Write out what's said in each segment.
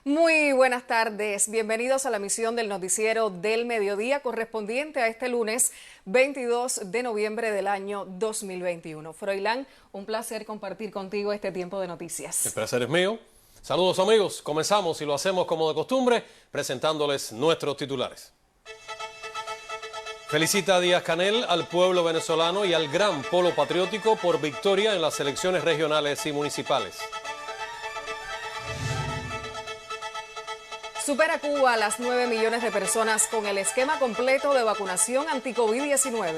Muy buenas tardes, bienvenidos a la emisión del noticiero del mediodía correspondiente a este lunes 22 de noviembre del año 2021. Froilán, un placer compartir contigo este tiempo de noticias. El placer es mío. Saludos amigos, comenzamos y lo hacemos como de costumbre presentándoles nuestros titulares. Felicita Díaz-Canel al pueblo venezolano y al gran polo patriótico por victoria en las elecciones regionales y municipales. Supera Cuba a las 9 millones de personas con el esquema completo de vacunación anti-COVID-19.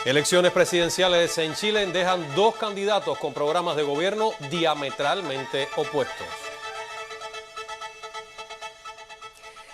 Elecciones presidenciales en Chile dejan dos candidatos con programas de gobierno diametralmente opuestos.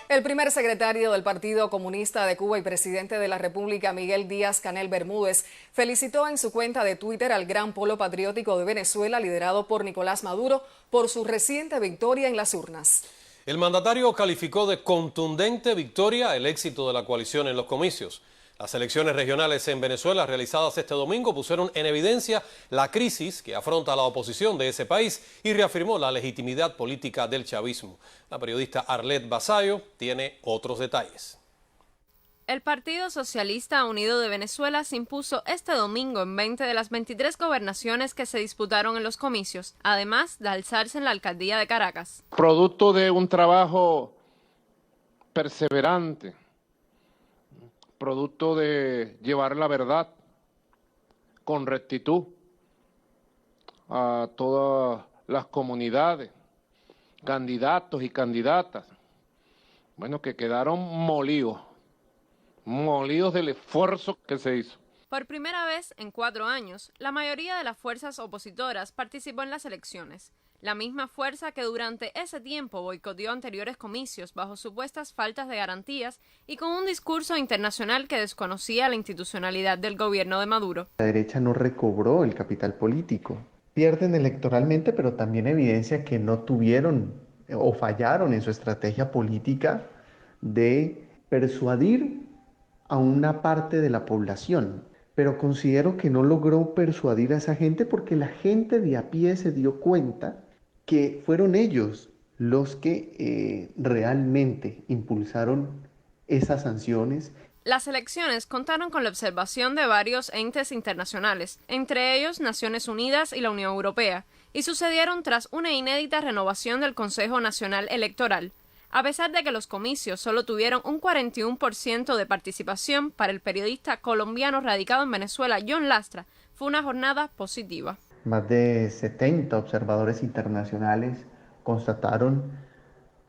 El primer secretario del Partido Comunista de Cuba y presidente de la República, Miguel Díaz-Canel Bermúdez, felicitó en su cuenta de Twitter al gran polo patriótico de Venezuela, liderado por Nicolás Maduro, por su reciente victoria en las urnas. El mandatario calificó de contundente victoria el éxito de la coalición en los comicios. Las elecciones regionales en Venezuela realizadas este domingo pusieron en evidencia la crisis que afronta la oposición de ese país y reafirmó la legitimidad política del chavismo. La periodista Arlette Basayo tiene otros detalles. El Partido Socialista Unido de Venezuela se impuso este domingo en 20 de las 23 gobernaciones que se disputaron en los comicios, además de alzarse en la alcaldía de Caracas. Producto de un trabajo perseverante, producto de llevar la verdad con rectitud a todas las comunidades, candidatos y candidatas, bueno, que quedaron molidos del esfuerzo que se hizo. Por primera vez en 4 años, la mayoría de las fuerzas opositoras participó en las elecciones. La misma fuerza que durante ese tiempo boicoteó anteriores comicios bajo supuestas faltas de garantías y con un discurso internacional que desconocía la institucionalidad del gobierno de Maduro. La derecha no recobró el capital político. Pierden electoralmente, pero también evidencia que no tuvieron o fallaron en su estrategia política de persuadir a una parte de la población. Pero considero que no logró persuadir a esa gente porque la gente de a pie se dio cuenta que fueron ellos los que realmente impulsaron esas sanciones. Las elecciones contaron con la observación de varios entes internacionales, entre ellos Naciones Unidas y la Unión Europea, y sucedieron tras una inédita renovación del Consejo Nacional Electoral. A pesar de que los comicios solo tuvieron un 41% de participación, para el periodista colombiano radicado en Venezuela, John Lastra, fue una jornada positiva. Más de 70 observadores internacionales constataron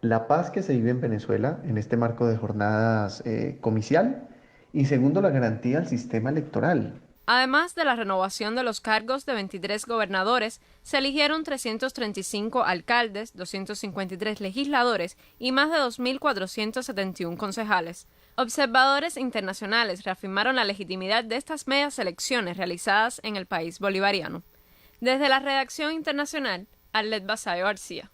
la paz que se vive en Venezuela en este marco de jornadas comicial y segundo, la garantía al sistema electoral. Además de la renovación de los cargos de 23 gobernadores, se eligieron 335 alcaldes, 253 legisladores y más de 2.471 concejales. Observadores internacionales reafirmaron la legitimidad de estas medias elecciones realizadas en el país bolivariano. Desde la redacción internacional, Arlette Basayo García.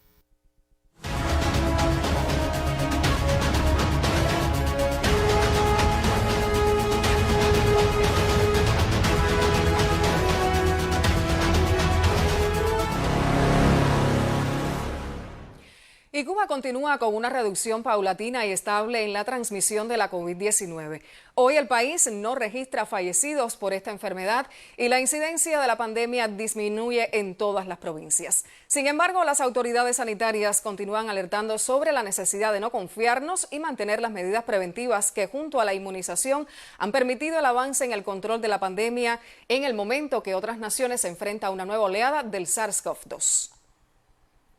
Y Cuba continúa con una reducción paulatina y estable en la transmisión de la COVID-19. Hoy el país no registra fallecidos por esta enfermedad y la incidencia de la pandemia disminuye en todas las provincias. Sin embargo, las autoridades sanitarias continúan alertando sobre la necesidad de no confiarnos y mantener las medidas preventivas que, junto a la inmunización, han permitido el avance en el control de la pandemia en el momento que otras naciones se enfrentan a una nueva oleada del SARS-CoV-2.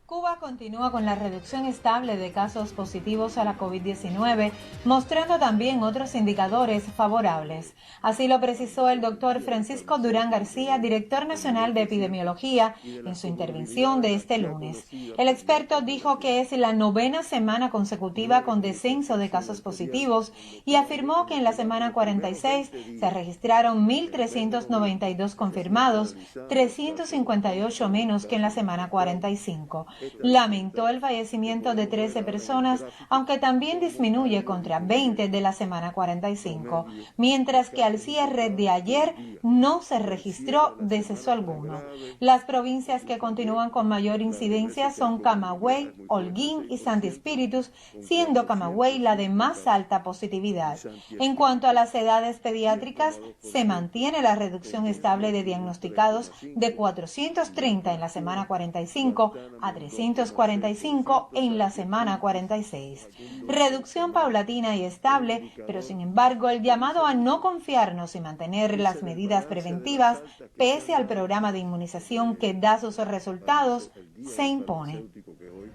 Cuba continúa con la reducción estable de casos positivos a la COVID-19, mostrando también otros indicadores favorables. Así lo precisó el doctor Francisco Durán García, director nacional de epidemiología, en su intervención de este lunes. El experto dijo que es la 9ª semana consecutiva con descenso de casos positivos y afirmó que en la semana 46 se registraron 1.392 confirmados, 358 menos que en la semana 45. Lamentó el fallecimiento de 13 personas, aunque también disminuye contra 20 de la semana 45, mientras que al cierre de ayer no se registró deceso alguno. Las provincias que continúan con mayor incidencia son Camagüey, Holguín y Santi Espíritus, siendo Camagüey la de más alta positividad. En cuanto a las edades pediátricas, se mantiene la reducción estable de diagnosticados de 430 en la semana 45 a 345 en la semana 46. Reducción paulatina y estable, pero sin embargo el llamado a no confiarnos y mantener las medidas preventivas, pese al programa de inmunización que da sus resultados, se impone.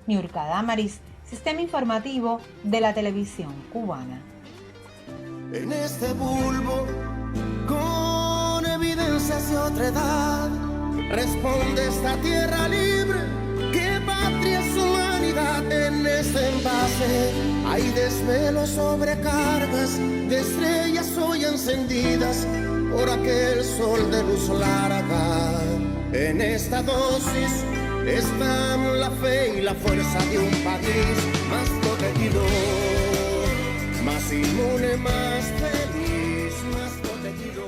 Niurka Damaris, Sistema Informativo de la Televisión Cubana. En este bulbo, con evidencias de otra edad, responde esta tierra libre. ¿Qué patria es humanidad en este envase? Hay desvelos, sobrecargas de estrellas hoy encendidas por aquel sol de luz larga. En esta dosis están la fe y la fuerza de un país más protegido, más inmune, más feliz, más protegido.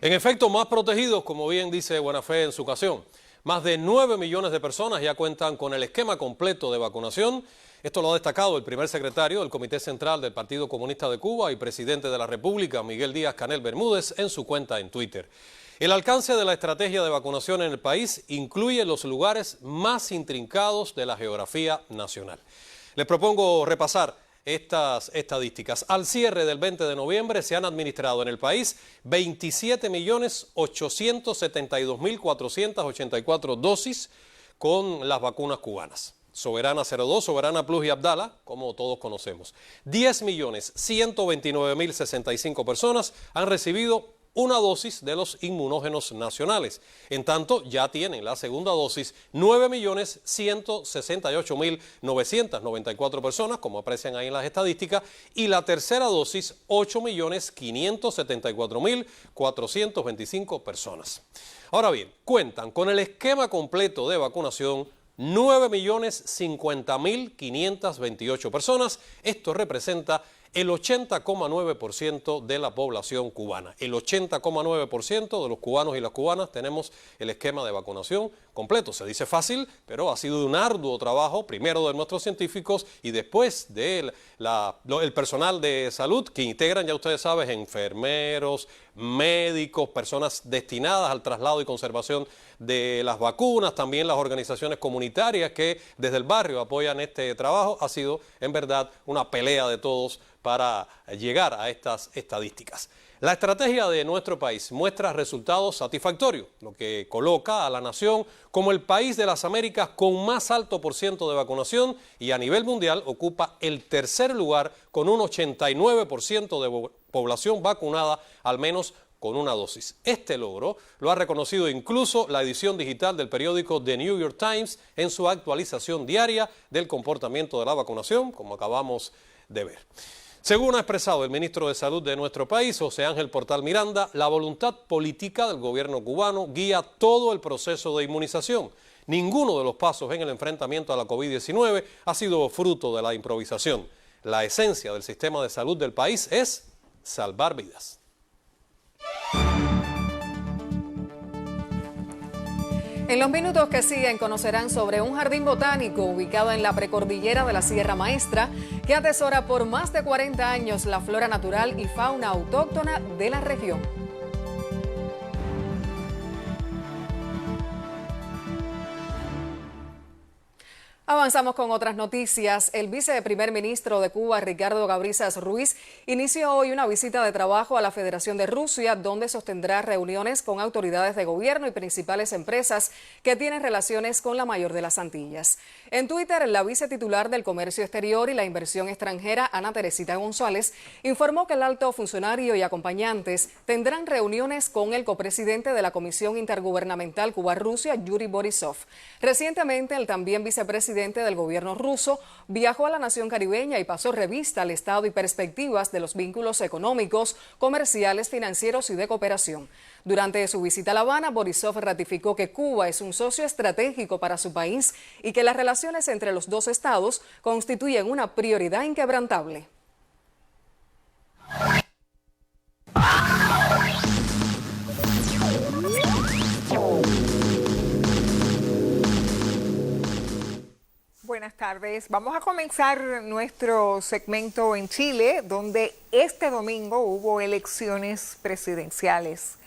En efecto, más protegidos, como bien dice Buenafé en su ocasión. Más de 9 millones de personas ya cuentan con el esquema completo de vacunación. Esto lo ha destacado el primer secretario del Comité Central del Partido Comunista de Cuba y presidente de la República, Miguel Díaz-Canel Bermúdez, en su cuenta en Twitter. El alcance de la estrategia de vacunación en el país incluye los lugares más intrincados de la geografía nacional. Les propongo repasar estas estadísticas. Al cierre del 20 de noviembre se han administrado en el país 27.872.484 dosis con las vacunas cubanas. Soberana 02, Soberana Plus y Abdala, como todos conocemos. 10.129.065 personas han recibido una dosis de los inmunógenos nacionales. En tanto, ya tienen la segunda dosis 9.168.994 personas, como aprecian ahí en las estadísticas, y la tercera dosis 8.574.425 personas. Ahora bien, cuentan con el esquema completo de vacunación 9.050.528 personas. Esto representa el 80,9% de la población cubana. El 80,9% de los cubanos y las cubanas tenemos el esquema de vacunación completo. Se dice fácil, pero ha sido un arduo trabajo, primero de nuestros científicos y después del personal de salud que integran, ya ustedes saben, enfermeros, médicos, personas destinadas al traslado y conservación de las vacunas, también las organizaciones comunitarias que desde el barrio apoyan este trabajo. Ha sido en verdad una pelea de todos para llegar a estas estadísticas. La estrategia de nuestro país muestra resultados satisfactorios, lo que coloca a la nación como el país de las Américas con más alto % de vacunación y a nivel mundial ocupa el tercer lugar con un 89% de población vacunada al menos con una dosis. Este logro lo ha reconocido incluso la edición digital del periódico The New York Times en su actualización diaria del comportamiento de la vacunación, como acabamos de ver. Según ha expresado el ministro de Salud de nuestro país, José Ángel Portal Miranda, la voluntad política del gobierno cubano guía todo el proceso de inmunización. Ninguno de los pasos en el enfrentamiento a la COVID-19 ha sido fruto de la improvisación. La esencia del sistema de salud del país es salvar vidas. En los minutos que siguen conocerán sobre un jardín botánico ubicado en la precordillera de la Sierra Maestra que atesora por más de 40 años la flora natural y fauna autóctona de la región. Avanzamos con otras noticias. El viceprimer ministro de Cuba, Ricardo Cabrizas Ruiz, inició hoy una visita de trabajo a la Federación de Rusia, donde sostendrá reuniones con autoridades de gobierno y principales empresas que tienen relaciones con la mayor de las Antillas. En Twitter, la vicetitular del Comercio Exterior y la Inversión Extranjera, Ana Teresita González, informó que el alto funcionario y acompañantes tendrán reuniones con el copresidente de la Comisión Intergubernamental Cuba-Rusia, Yuri Borisov. Recientemente, el también vicepresidente del gobierno ruso viajó a la nación caribeña y pasó revista al estado y perspectivas de los vínculos económicos, comerciales, financieros y de cooperación. Durante su visita a La Habana, Borisov ratificó que Cuba es un socio estratégico para su país y que las relaciones entre los dos estados constituyen una prioridad inquebrantable. Buenas tardes. Vamos a comenzar nuestro segmento en Chile, donde este domingo hubo elecciones presidenciales.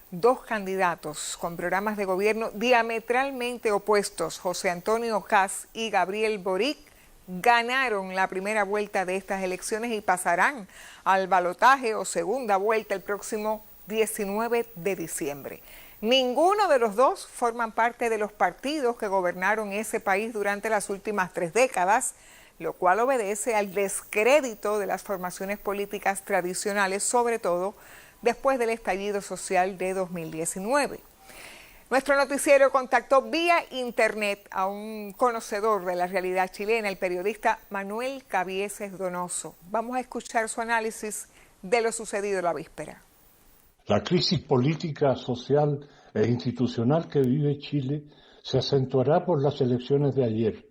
Dos candidatos con programas de gobierno diametralmente opuestos, José Antonio Kast y Gabriel Boric, ganaron la primera vuelta de estas elecciones y pasarán al balotaje o segunda vuelta el próximo 19 de diciembre. Ninguno de los dos forman parte de los partidos que gobernaron ese país durante las últimas 3 décadas, lo cual obedece al descrédito de las formaciones políticas tradicionales, sobre todo después del estallido social de 2019. Nuestro noticiero contactó vía internet a un conocedor de la realidad chilena, el periodista Manuel Cabieses Donoso. Vamos a escuchar su análisis de lo sucedido la víspera. La crisis política, social e institucional que vive Chile se acentuará por las elecciones de ayer.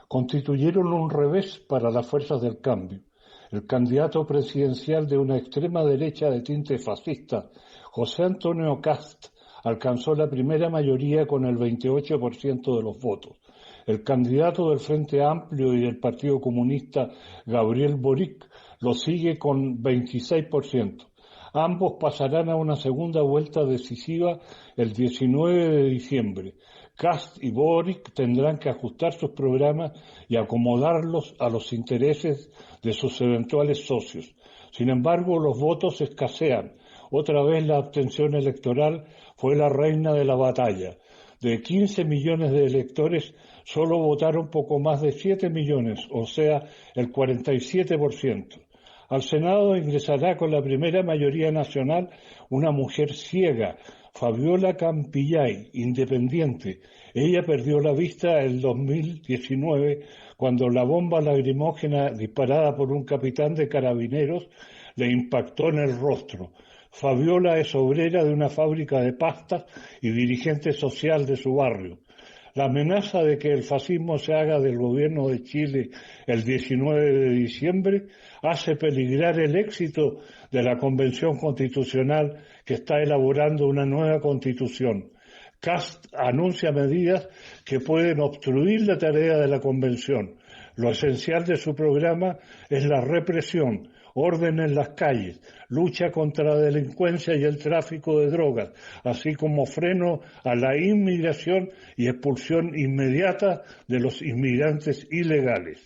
Constituyeron un revés para las fuerzas del cambio. El candidato presidencial de una extrema derecha de tinte fascista, José Antonio Kast, alcanzó la primera mayoría con el 28% de los votos. El candidato del Frente Amplio y del Partido Comunista, Gabriel Boric, lo sigue con 26%. Ambos pasarán a una segunda vuelta decisiva el 19 de diciembre. Kast y Boric tendrán que ajustar sus programas y acomodarlos a los intereses de sus eventuales socios. Sin embargo, los votos escasean. Otra vez la abstención electoral fue la reina de la batalla. De 15 millones de electores, solo votaron poco más de 7 millones, o sea, el 47%. Al Senado ingresará con la primera mayoría nacional una mujer ciega, Fabiola Campillay, independiente. Ella perdió la vista en 2019 cuando la bomba lacrimógena disparada por un capitán de carabineros le impactó en el rostro. Fabiola es obrera de una fábrica de pastas y dirigente social de su barrio. La amenaza de que el fascismo se haga del gobierno de Chile el 19 de diciembre hace peligrar el éxito de la Convención Constitucional que está elaborando una nueva Constitución. Kast anuncia medidas que pueden obstruir la tarea de la Convención. Lo esencial de su programa es la represión, orden en las calles, lucha contra la delincuencia y el tráfico de drogas, así como freno a la inmigración y expulsión inmediata de los inmigrantes ilegales.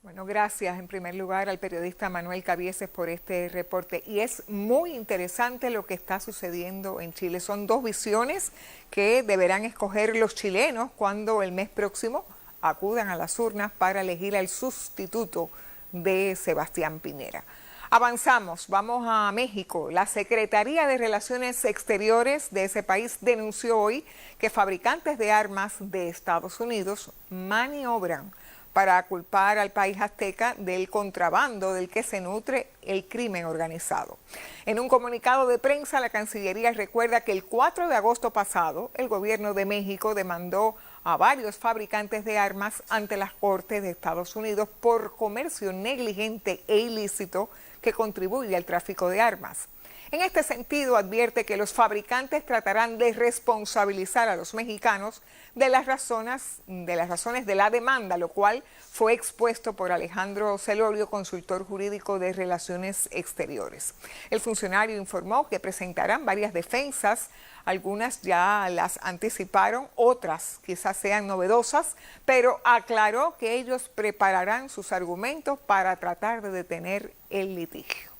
Bueno, gracias en primer lugar al periodista Manuel Cabieses por este reporte. Y es muy interesante lo que está sucediendo en Chile. Son dos visiones que deberán escoger los chilenos cuando el mes próximo acudan a las urnas para elegir al sustituto de Sebastián Piñera. Avanzamos, vamos a México. La Secretaría de Relaciones Exteriores de ese país denunció hoy que fabricantes de armas de Estados Unidos maniobran para culpar al país azteca del contrabando del que se nutre el crimen organizado. En un comunicado de prensa, la Cancillería recuerda que el 4 de agosto pasado, el gobierno de México demandó a varios fabricantes de armas ante las Cortes de Estados Unidos por comercio negligente e ilícito que contribuye al tráfico de armas. En este sentido, advierte que los fabricantes tratarán de responsabilizar a los mexicanos de las razones de la demanda, lo cual fue expuesto por Alejandro Celorio, consultor jurídico de Relaciones Exteriores. El funcionario informó que presentarán varias defensas, algunas ya las anticiparon, otras quizás sean novedosas, pero aclaró que ellos prepararán sus argumentos para tratar de detener el litigio.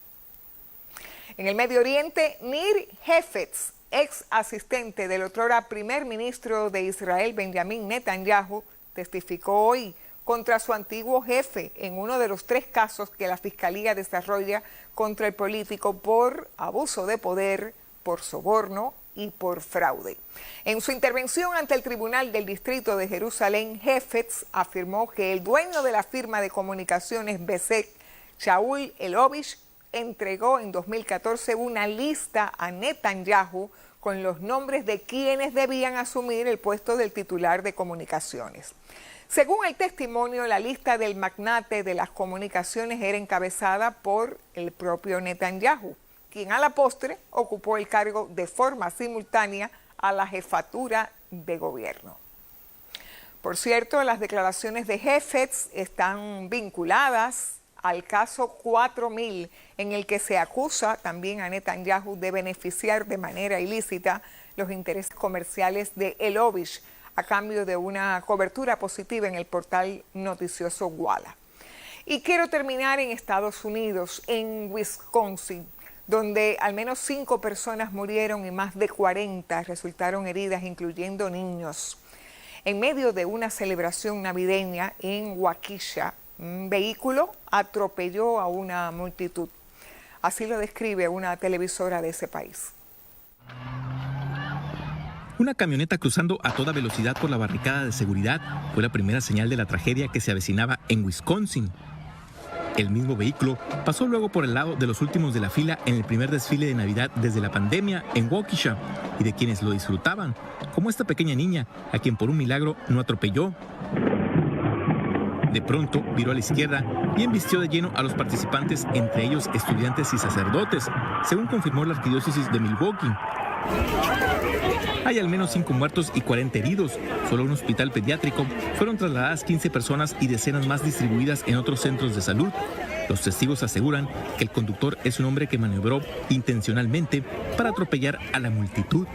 En el Medio Oriente, Nir Hefetz, ex asistente del otrora primer ministro de Israel, Benjamin Netanyahu, testificó hoy contra su antiguo jefe en uno de los 3 casos que la Fiscalía desarrolla contra el político por abuso de poder, por soborno y por fraude. En su intervención ante el Tribunal del Distrito de Jerusalén, Hefetz afirmó que el dueño de la firma de comunicaciones Bezek, Shaul Elovich, entregó en 2014 una lista a Netanyahu con los nombres de quienes debían asumir el puesto del titular de comunicaciones. Según el testimonio, la lista del magnate de las comunicaciones era encabezada por el propio Netanyahu, quien a la postre ocupó el cargo de forma simultánea a la jefatura de gobierno. Por cierto, las declaraciones de Hefetz están vinculadas al caso 4000, en el que se acusa también a Netanyahu de beneficiar de manera ilícita los intereses comerciales de Elovich a cambio de una cobertura positiva en el portal noticioso Walla. Y quiero terminar en Estados Unidos, en Wisconsin, donde al menos 5 personas murieron y más de 40 resultaron heridas, incluyendo niños. En medio de una celebración navideña en Waukesha, un vehículo atropelló a una multitud. Así lo describe una televisora de ese país. Una camioneta cruzando a toda velocidad por la barricada de seguridad fue la primera señal de la tragedia que se avecinaba en Wisconsin. El mismo vehículo pasó luego por el lado de los últimos de la fila en el primer desfile de Navidad desde la pandemia en Waukesha y de quienes lo disfrutaban, como esta pequeña niña, a quien por un milagro no atropelló. De pronto viró a la izquierda y embistió de lleno a los participantes, entre ellos estudiantes y sacerdotes, según confirmó la arquidiócesis de Milwaukee. Hay al menos 5 muertos y 40 heridos. Solo en un hospital pediátrico fueron trasladadas 15 personas y decenas más distribuidas en otros centros de salud. Los testigos aseguran que el conductor es un hombre que maniobró intencionalmente para atropellar a la multitud.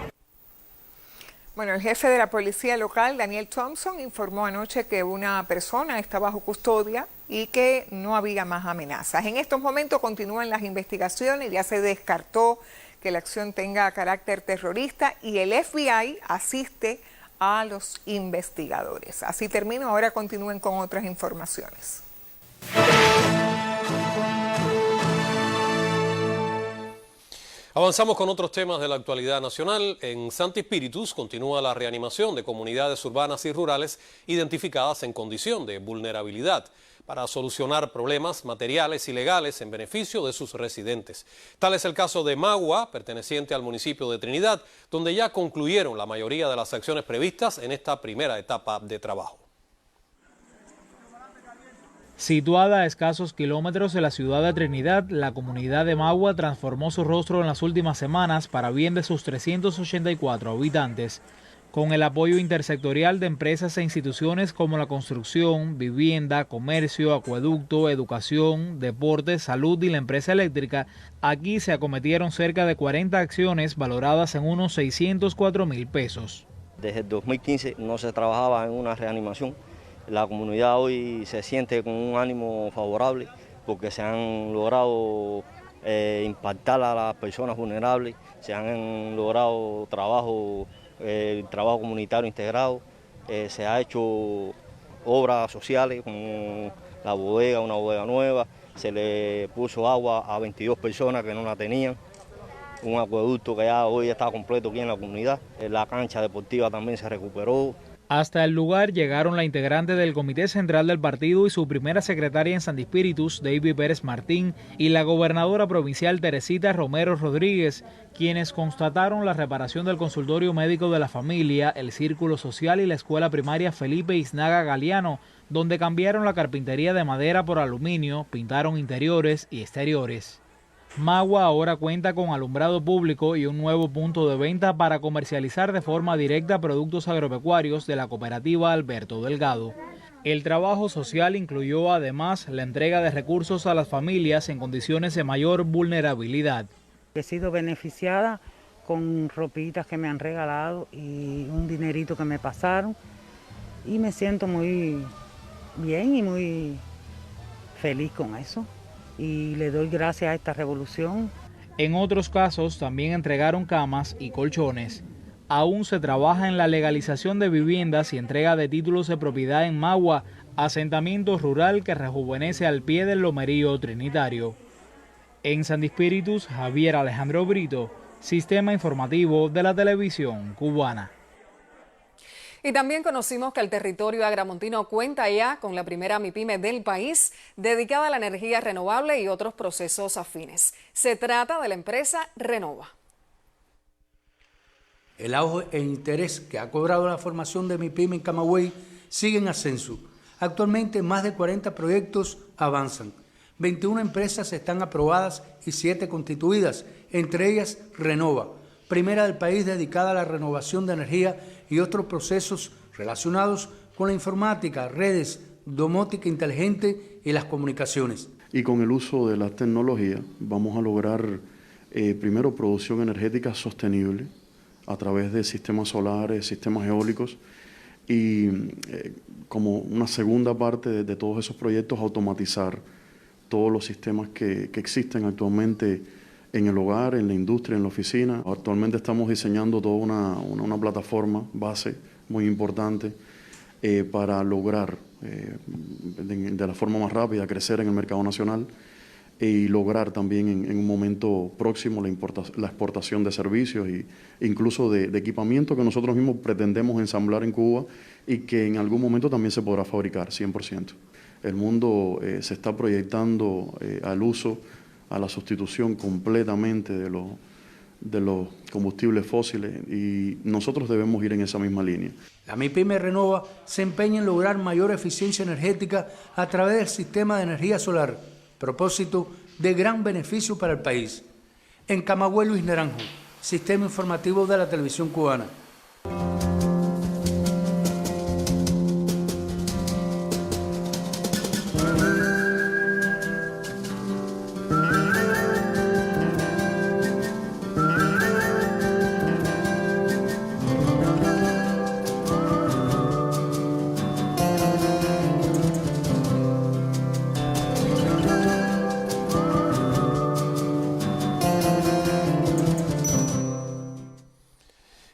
Bueno, el jefe de la policía local, Daniel Thompson, informó anoche que una persona está bajo custodia y que no había más amenazas. En estos momentos continúan las investigaciones, ya se descartó que la acción tenga carácter terrorista y el FBI asiste a los investigadores. Así termino, ahora continúen con otras informaciones. Avanzamos con otros temas de la actualidad nacional. En Santi Spíritus continúa la reanimación de comunidades urbanas y rurales identificadas en condición de vulnerabilidad para solucionar problemas materiales y legales en beneficio de sus residentes. Tal es el caso de Magua, perteneciente al municipio de Trinidad, donde ya concluyeron la mayoría de las acciones previstas en esta primera etapa de trabajo. Situada a escasos kilómetros de la ciudad de Trinidad, la comunidad de Magua transformó su rostro en las últimas semanas para bien de sus 384 habitantes. Con el apoyo intersectorial de empresas e instituciones como la construcción, vivienda, comercio, acueducto, educación, deporte, salud y la empresa eléctrica, aquí se acometieron cerca de 40 acciones valoradas en unos 604.000 pesos. Desde el 2015 no se trabajaba en una reanimación. La comunidad hoy se siente con un ánimo favorable porque se han logrado impactar a las personas vulnerables, se han logrado trabajo comunitario integrado, se ha hecho obras sociales como la bodega, una bodega nueva, se le puso agua a 22 personas que no la tenían, un acueducto que ya hoy está completo aquí en la comunidad, la cancha deportiva también se recuperó. Hasta el lugar llegaron la integrante del Comité Central del Partido y su primera secretaria en Santi Spíritus, David Pérez Martín, y la gobernadora provincial Teresita Romero Rodríguez, quienes constataron la reparación del consultorio médico de la familia, el círculo social y la escuela primaria Felipe Iznaga Galeano, donde cambiaron la carpintería de madera por aluminio, pintaron interiores y exteriores. Magua ahora cuenta con alumbrado público y un nuevo punto de venta para comercializar de forma directa productos agropecuarios de la cooperativa Alberto Delgado. El trabajo social incluyó además la entrega de recursos a las familias en condiciones de mayor vulnerabilidad. He sido beneficiada con ropitas que me han regalado y un dinerito que me pasaron y me siento muy bien y muy feliz con eso. Y le doy gracias a esta revolución. En otros casos también entregaron camas y colchones. Aún se trabaja en la legalización de viviendas y entrega de títulos de propiedad en Magua, asentamiento rural que rejuvenece al pie del lomerío trinitario. En Santi Espíritus, Javier Alejandro Brito, Sistema Informativo de la Televisión Cubana. Y también conocimos que el territorio agramontino cuenta ya con la primera MIPYME del país dedicada a la energía renovable y otros procesos afines. Se trata de la empresa Renova. El auge e interés que ha cobrado la formación de MIPYME en Camagüey sigue en ascenso. Actualmente más de 40 proyectos avanzan. 21 empresas están aprobadas y 7 constituidas, entre ellas Renova, primera del país dedicada a la renovación de energía y otros procesos relacionados con la informática, redes, domótica inteligente y las comunicaciones. Y con el uso de la tecnología vamos a lograr primero producción energética sostenible a través de sistemas solares, sistemas eólicos y como una segunda parte de todos esos proyectos automatizar todos los sistemas que existen actualmente en el hogar, en la industria, en la oficina. Actualmente estamos diseñando toda una plataforma base muy importante para lograr de la forma más rápida crecer en el mercado nacional y lograr también en un momento próximo la exportación de servicios e incluso de equipamiento que nosotros mismos pretendemos ensamblar en Cuba y que en algún momento también se podrá fabricar 100%. El mundo se está proyectando al uso, a la sustitución completamente de los combustibles fósiles y nosotros debemos ir en esa misma línea. La MIPYME Renova se empeña en lograr mayor eficiencia energética a través del sistema de energía solar, propósito de gran beneficio para el país. En Camagüey, Luis Naranjo, Sistema Informativo de la Televisión Cubana.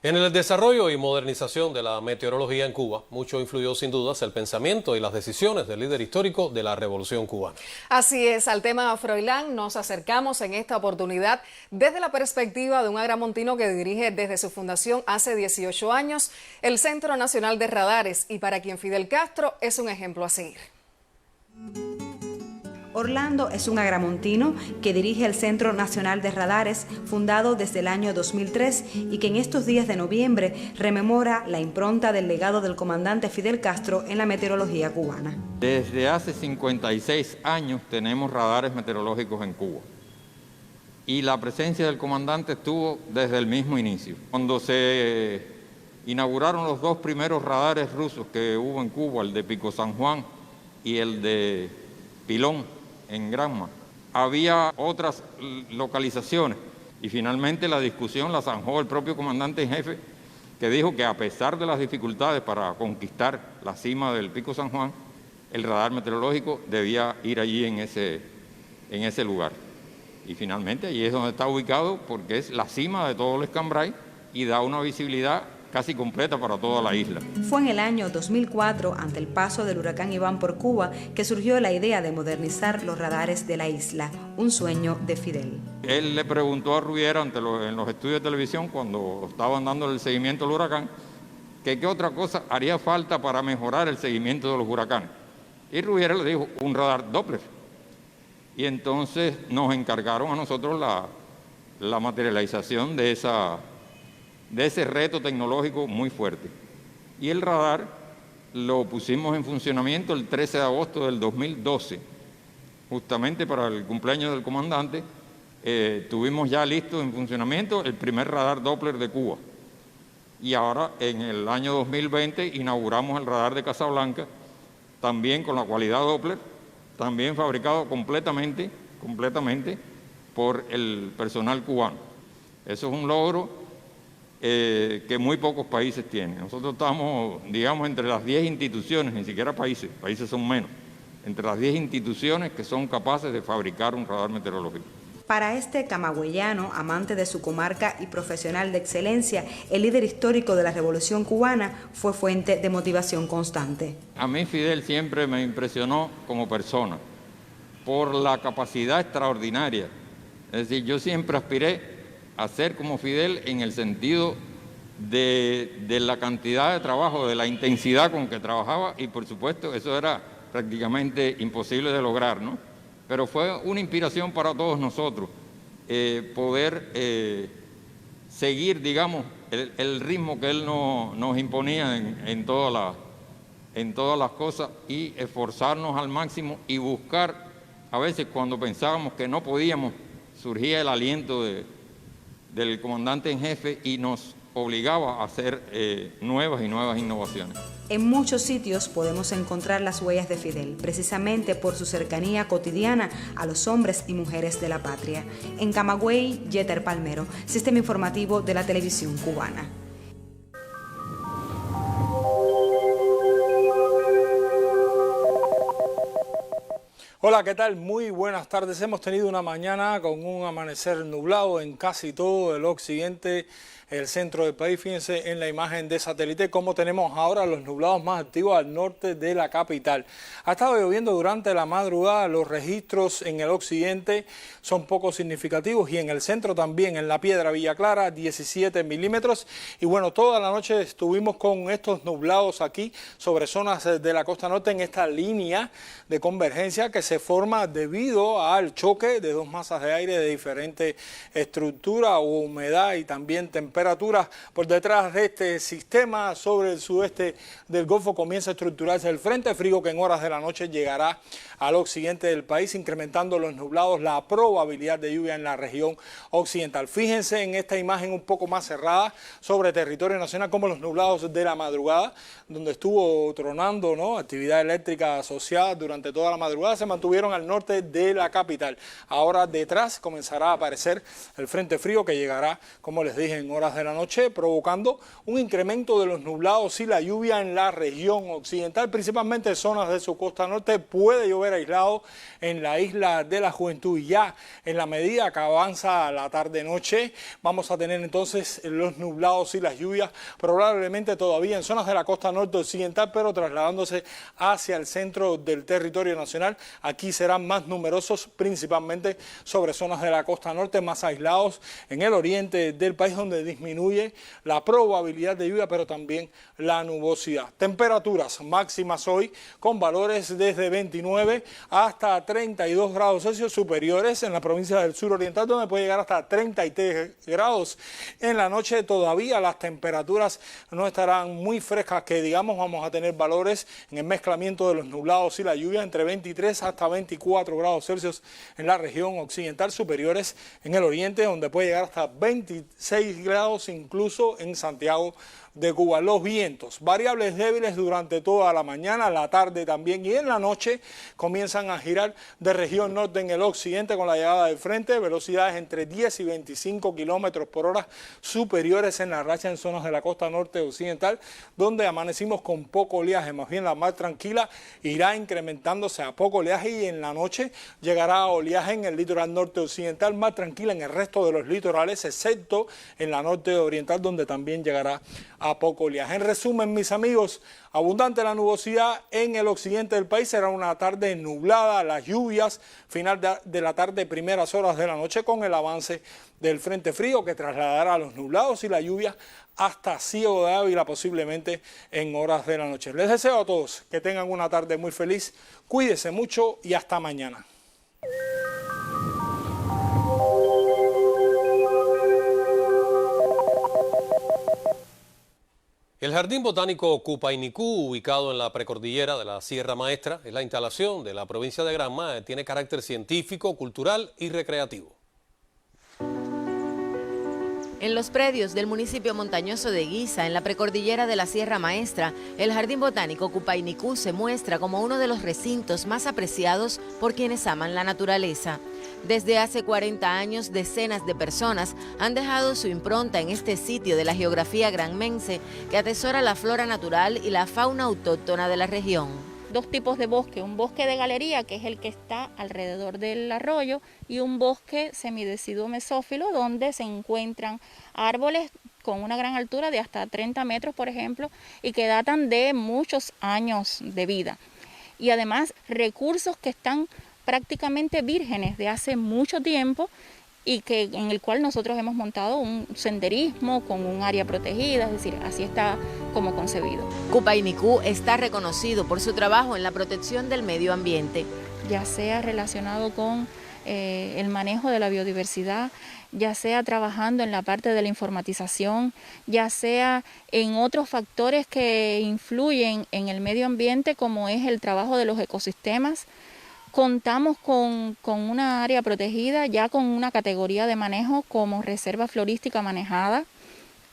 En el desarrollo y modernización de la meteorología en Cuba, mucho influyó sin dudas el pensamiento y las decisiones del líder histórico de la Revolución Cubana. Así es, al tema Froilán nos acercamos en esta oportunidad desde la perspectiva de un agramontino que dirige desde su fundación hace 18 años el Centro Nacional de Radares y para quien Fidel Castro es un ejemplo a seguir. Orlando es un agramontino que dirige el Centro Nacional de Radares, fundado desde el año 2003 y que en estos días de noviembre rememora la impronta del legado del comandante Fidel Castro en la meteorología cubana. Desde hace 56 años tenemos radares meteorológicos en Cuba y la presencia del comandante estuvo desde el mismo inicio. Cuando se inauguraron los dos primeros radares rusos que hubo en Cuba, el de Pico San Juan y el de Pilón, en Granma. Había otras localizaciones y finalmente la discusión la zanjó el propio comandante en jefe, que dijo que a pesar de las dificultades para conquistar la cima del Pico San Juan, el radar meteorológico debía ir allí en ese lugar. Y finalmente allí es donde está ubicado porque es la cima de todo el Escambray y da una visibilidad casi completa para toda la isla. Fue en el año 2004, ante el paso del huracán Iván por Cuba, que surgió la idea de modernizar los radares de la isla, un sueño de Fidel. Él le preguntó a Rubiera en los estudios de televisión, cuando estaban dando el seguimiento al huracán, que qué otra cosa haría falta para mejorar el seguimiento de los huracanes. Y Rubiera le dijo, un radar Doppler. Y entonces nos encargaron a nosotros la materialización de ese reto tecnológico muy fuerte. Y el radar lo pusimos en funcionamiento el 13 de agosto del 2012, justamente para el cumpleaños del comandante. tuvimos ya listo en funcionamiento el primer radar Doppler de Cuba. Y ahora, en el año 2020, inauguramos el radar de Casablanca, también con la cualidad Doppler, también fabricado completamente por el personal cubano. Eso es un logro que muy pocos países tienen. Nosotros estamos, digamos, entre las 10 instituciones, ni siquiera países son menos, entre las 10 instituciones que son capaces de fabricar un radar meteorológico. Para este camagüeyano, amante de su comarca y profesional de excelencia, el líder histórico de la Revolución Cubana fue fuente de motivación constante. A mí Fidel siempre me impresionó como persona por la capacidad extraordinaria. Es decir, yo siempre aspiré a ser como Fidel en el sentido de la cantidad de trabajo, de la intensidad con que trabajaba, y por supuesto eso era prácticamente imposible de lograr, ¿no? Pero fue una inspiración para todos nosotros poder seguir, digamos, el ritmo que él nos imponía en todas las cosas, y esforzarnos al máximo y buscar, a veces cuando pensábamos que no podíamos, surgía el aliento del comandante en jefe y nos obligaba a hacer nuevas innovaciones. En muchos sitios podemos encontrar las huellas de Fidel, precisamente por su cercanía cotidiana a los hombres y mujeres de la patria. En Camagüey, Yeter Palmero, Sistema Informativo de la Televisión Cubana. Hola, ¿qué tal? Muy buenas tardes. Hemos tenido una mañana con un amanecer nublado en casi todo el occidente, el centro del país. Fíjense en la imagen de satélite cómo tenemos ahora los nublados más activos al norte de la capital. Ha estado lloviendo durante la madrugada, los registros en el occidente son poco significativos y en el centro también, en La Piedra, Villa Clara, 17 milímetros. Y bueno, toda la noche estuvimos con estos nublados aquí sobre zonas de la costa norte en esta línea de convergencia que se forma debido al choque de dos masas de aire de diferente estructura, humedad y también temperatura. Por detrás de este sistema, sobre el sudeste del Golfo, comienza a estructurarse el frente frío que en horas de la noche llegará al occidente del país, incrementando los nublados, la probabilidad de lluvia en la región occidental. Fíjense en esta imagen un poco más cerrada sobre territorio nacional, como los nublados de la madrugada, donde estuvo tronando, ¿no?, actividad eléctrica asociada durante toda la madrugada, se mantuvieron al norte de la capital. Ahora detrás comenzará a aparecer el frente frío que llegará, como les dije, en horas de la noche, provocando un incremento de los nublados y la lluvia en la región occidental, principalmente en zonas de su costa norte. Puede llover aislado en la isla de la Juventud, y ya en la medida que avanza la tarde-noche vamos a tener entonces los nublados y las lluvias probablemente todavía en zonas de la costa norte occidental, pero trasladándose hacia el centro del territorio nacional. Aquí serán más numerosos, principalmente sobre zonas de la costa norte, más aislados en el oriente del país, donde disminuye la probabilidad de lluvia, pero también la nubosidad. Temperaturas máximas hoy con valores desde 29 hasta 32 grados Celsius, superiores en la provincia del sur oriental, donde puede llegar hasta 33 grados. En la noche todavía las temperaturas no estarán muy frescas, que digamos, vamos a tener valores en el mezclamiento de los nublados y la lluvia entre 23 hasta 24 grados Celsius en la región occidental, superiores en el oriente, donde puede llegar hasta 26 grados incluso en Santiago de Cuba. Los vientos, variables débiles durante toda la mañana, la tarde también, y en la noche comienzan a girar de región norte en el occidente con la llegada del frente, velocidades entre 10 y 25 kilómetros por hora, superiores en la racha en zonas de la costa norte occidental, donde amanecimos con poco oleaje. Más bien la mar tranquila irá incrementándose a poco oleaje, y en la noche llegará a oleaje en el litoral norte occidental, más tranquila en el resto de los litorales, excepto en la norte oriental, donde también llegará a poco oleaje. En resumen, mis amigos, abundante la nubosidad en el occidente del país. Será una tarde nublada, las lluvias final de la tarde, primeras horas de la noche, con el avance del frente frío que trasladará los nublados y la lluvia hasta Ciego de Ávila, posiblemente en horas de la noche. Les deseo a todos que tengan una tarde muy feliz, cuídense mucho y hasta mañana. El Jardín Botánico Cupaynicú, ubicado en la precordillera de la Sierra Maestra, es la instalación de la provincia de Granma, tiene carácter científico, cultural y recreativo. En los predios del municipio montañoso de Guisa, en la precordillera de la Sierra Maestra, el Jardín Botánico Cupaynicú se muestra como uno de los recintos más apreciados por quienes aman la naturaleza. Desde hace 40 años, decenas de personas han dejado su impronta en este sitio de la geografía granmense que atesora la flora natural y la fauna autóctona de la región. Dos tipos de bosque, un bosque de galería, que es el que está alrededor del arroyo, y un bosque semideciduo mesófilo, donde se encuentran árboles con una gran altura de hasta 30 metros, por ejemplo, y que datan de muchos años de vida. Y además recursos que están prácticamente vírgenes de hace mucho tiempo y en el cual nosotros hemos montado un senderismo con un área protegida, es decir, así está como concebido. Cupaynicú está reconocido por su trabajo en la protección del medio ambiente. Ya sea relacionado con el manejo de la biodiversidad, ya sea trabajando en la parte de la informatización, ya sea en otros factores que influyen en el medio ambiente, como es el trabajo de los ecosistemas. Contamos con una área protegida, ya con una categoría de manejo como reserva florística manejada,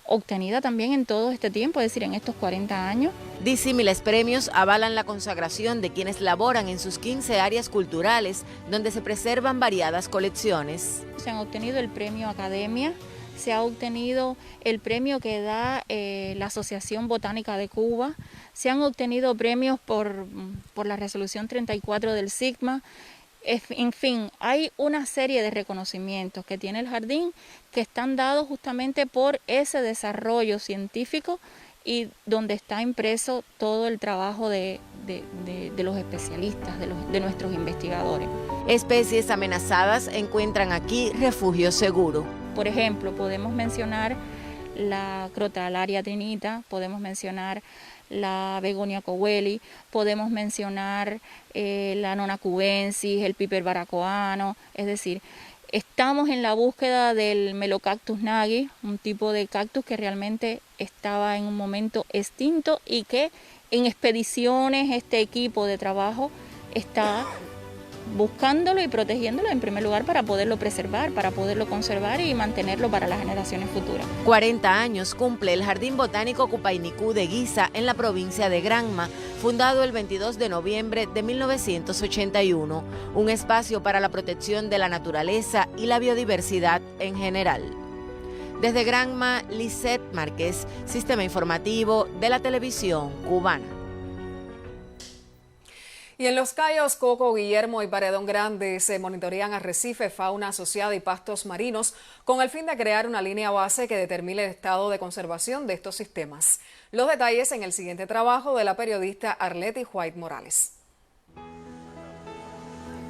obtenida también en todo este tiempo, es decir, en estos 40 años. Disímiles premios avalan la consagración de quienes laboran en sus 15 áreas culturales, donde se preservan variadas colecciones. Se han obtenido el premio Academia, se ha obtenido el premio que da la Asociación Botánica de Cuba, se han obtenido premios por la resolución 34 del SIGMA. En fin, hay una serie de reconocimientos que tiene el jardín que están dados justamente por ese desarrollo científico y donde está impreso todo el trabajo de los especialistas, de nuestros investigadores. Especies amenazadas encuentran aquí refugio seguro. Por ejemplo, podemos mencionar la Crotalaria trinita, podemos mencionar la Begonia cowelli, podemos mencionar la Nona cubensis, el Piper baracoano, es decir, estamos en la búsqueda del Melocactus nagi, un tipo de cactus que realmente estaba en un momento extinto y que en expediciones este equipo de trabajo está buscándolo y protegiéndolo en primer lugar para poderlo preservar, para poderlo conservar y mantenerlo para las generaciones futuras. 40 años cumple el Jardín Botánico Cupaynicú de Guisa en la provincia de Granma, fundado el 22 de noviembre de 1981, un espacio para la protección de la naturaleza y la biodiversidad en general. Desde Granma, Lisette Márquez, Sistema Informativo de la Televisión Cubana. Y en los cayos Coco, Guillermo y Paredón Grande se monitorean arrecifes, fauna asociada y pastos marinos con el fin de crear una línea base que determine el estado de conservación de estos sistemas. Los detalles en el siguiente trabajo de la periodista Arleti White Morales.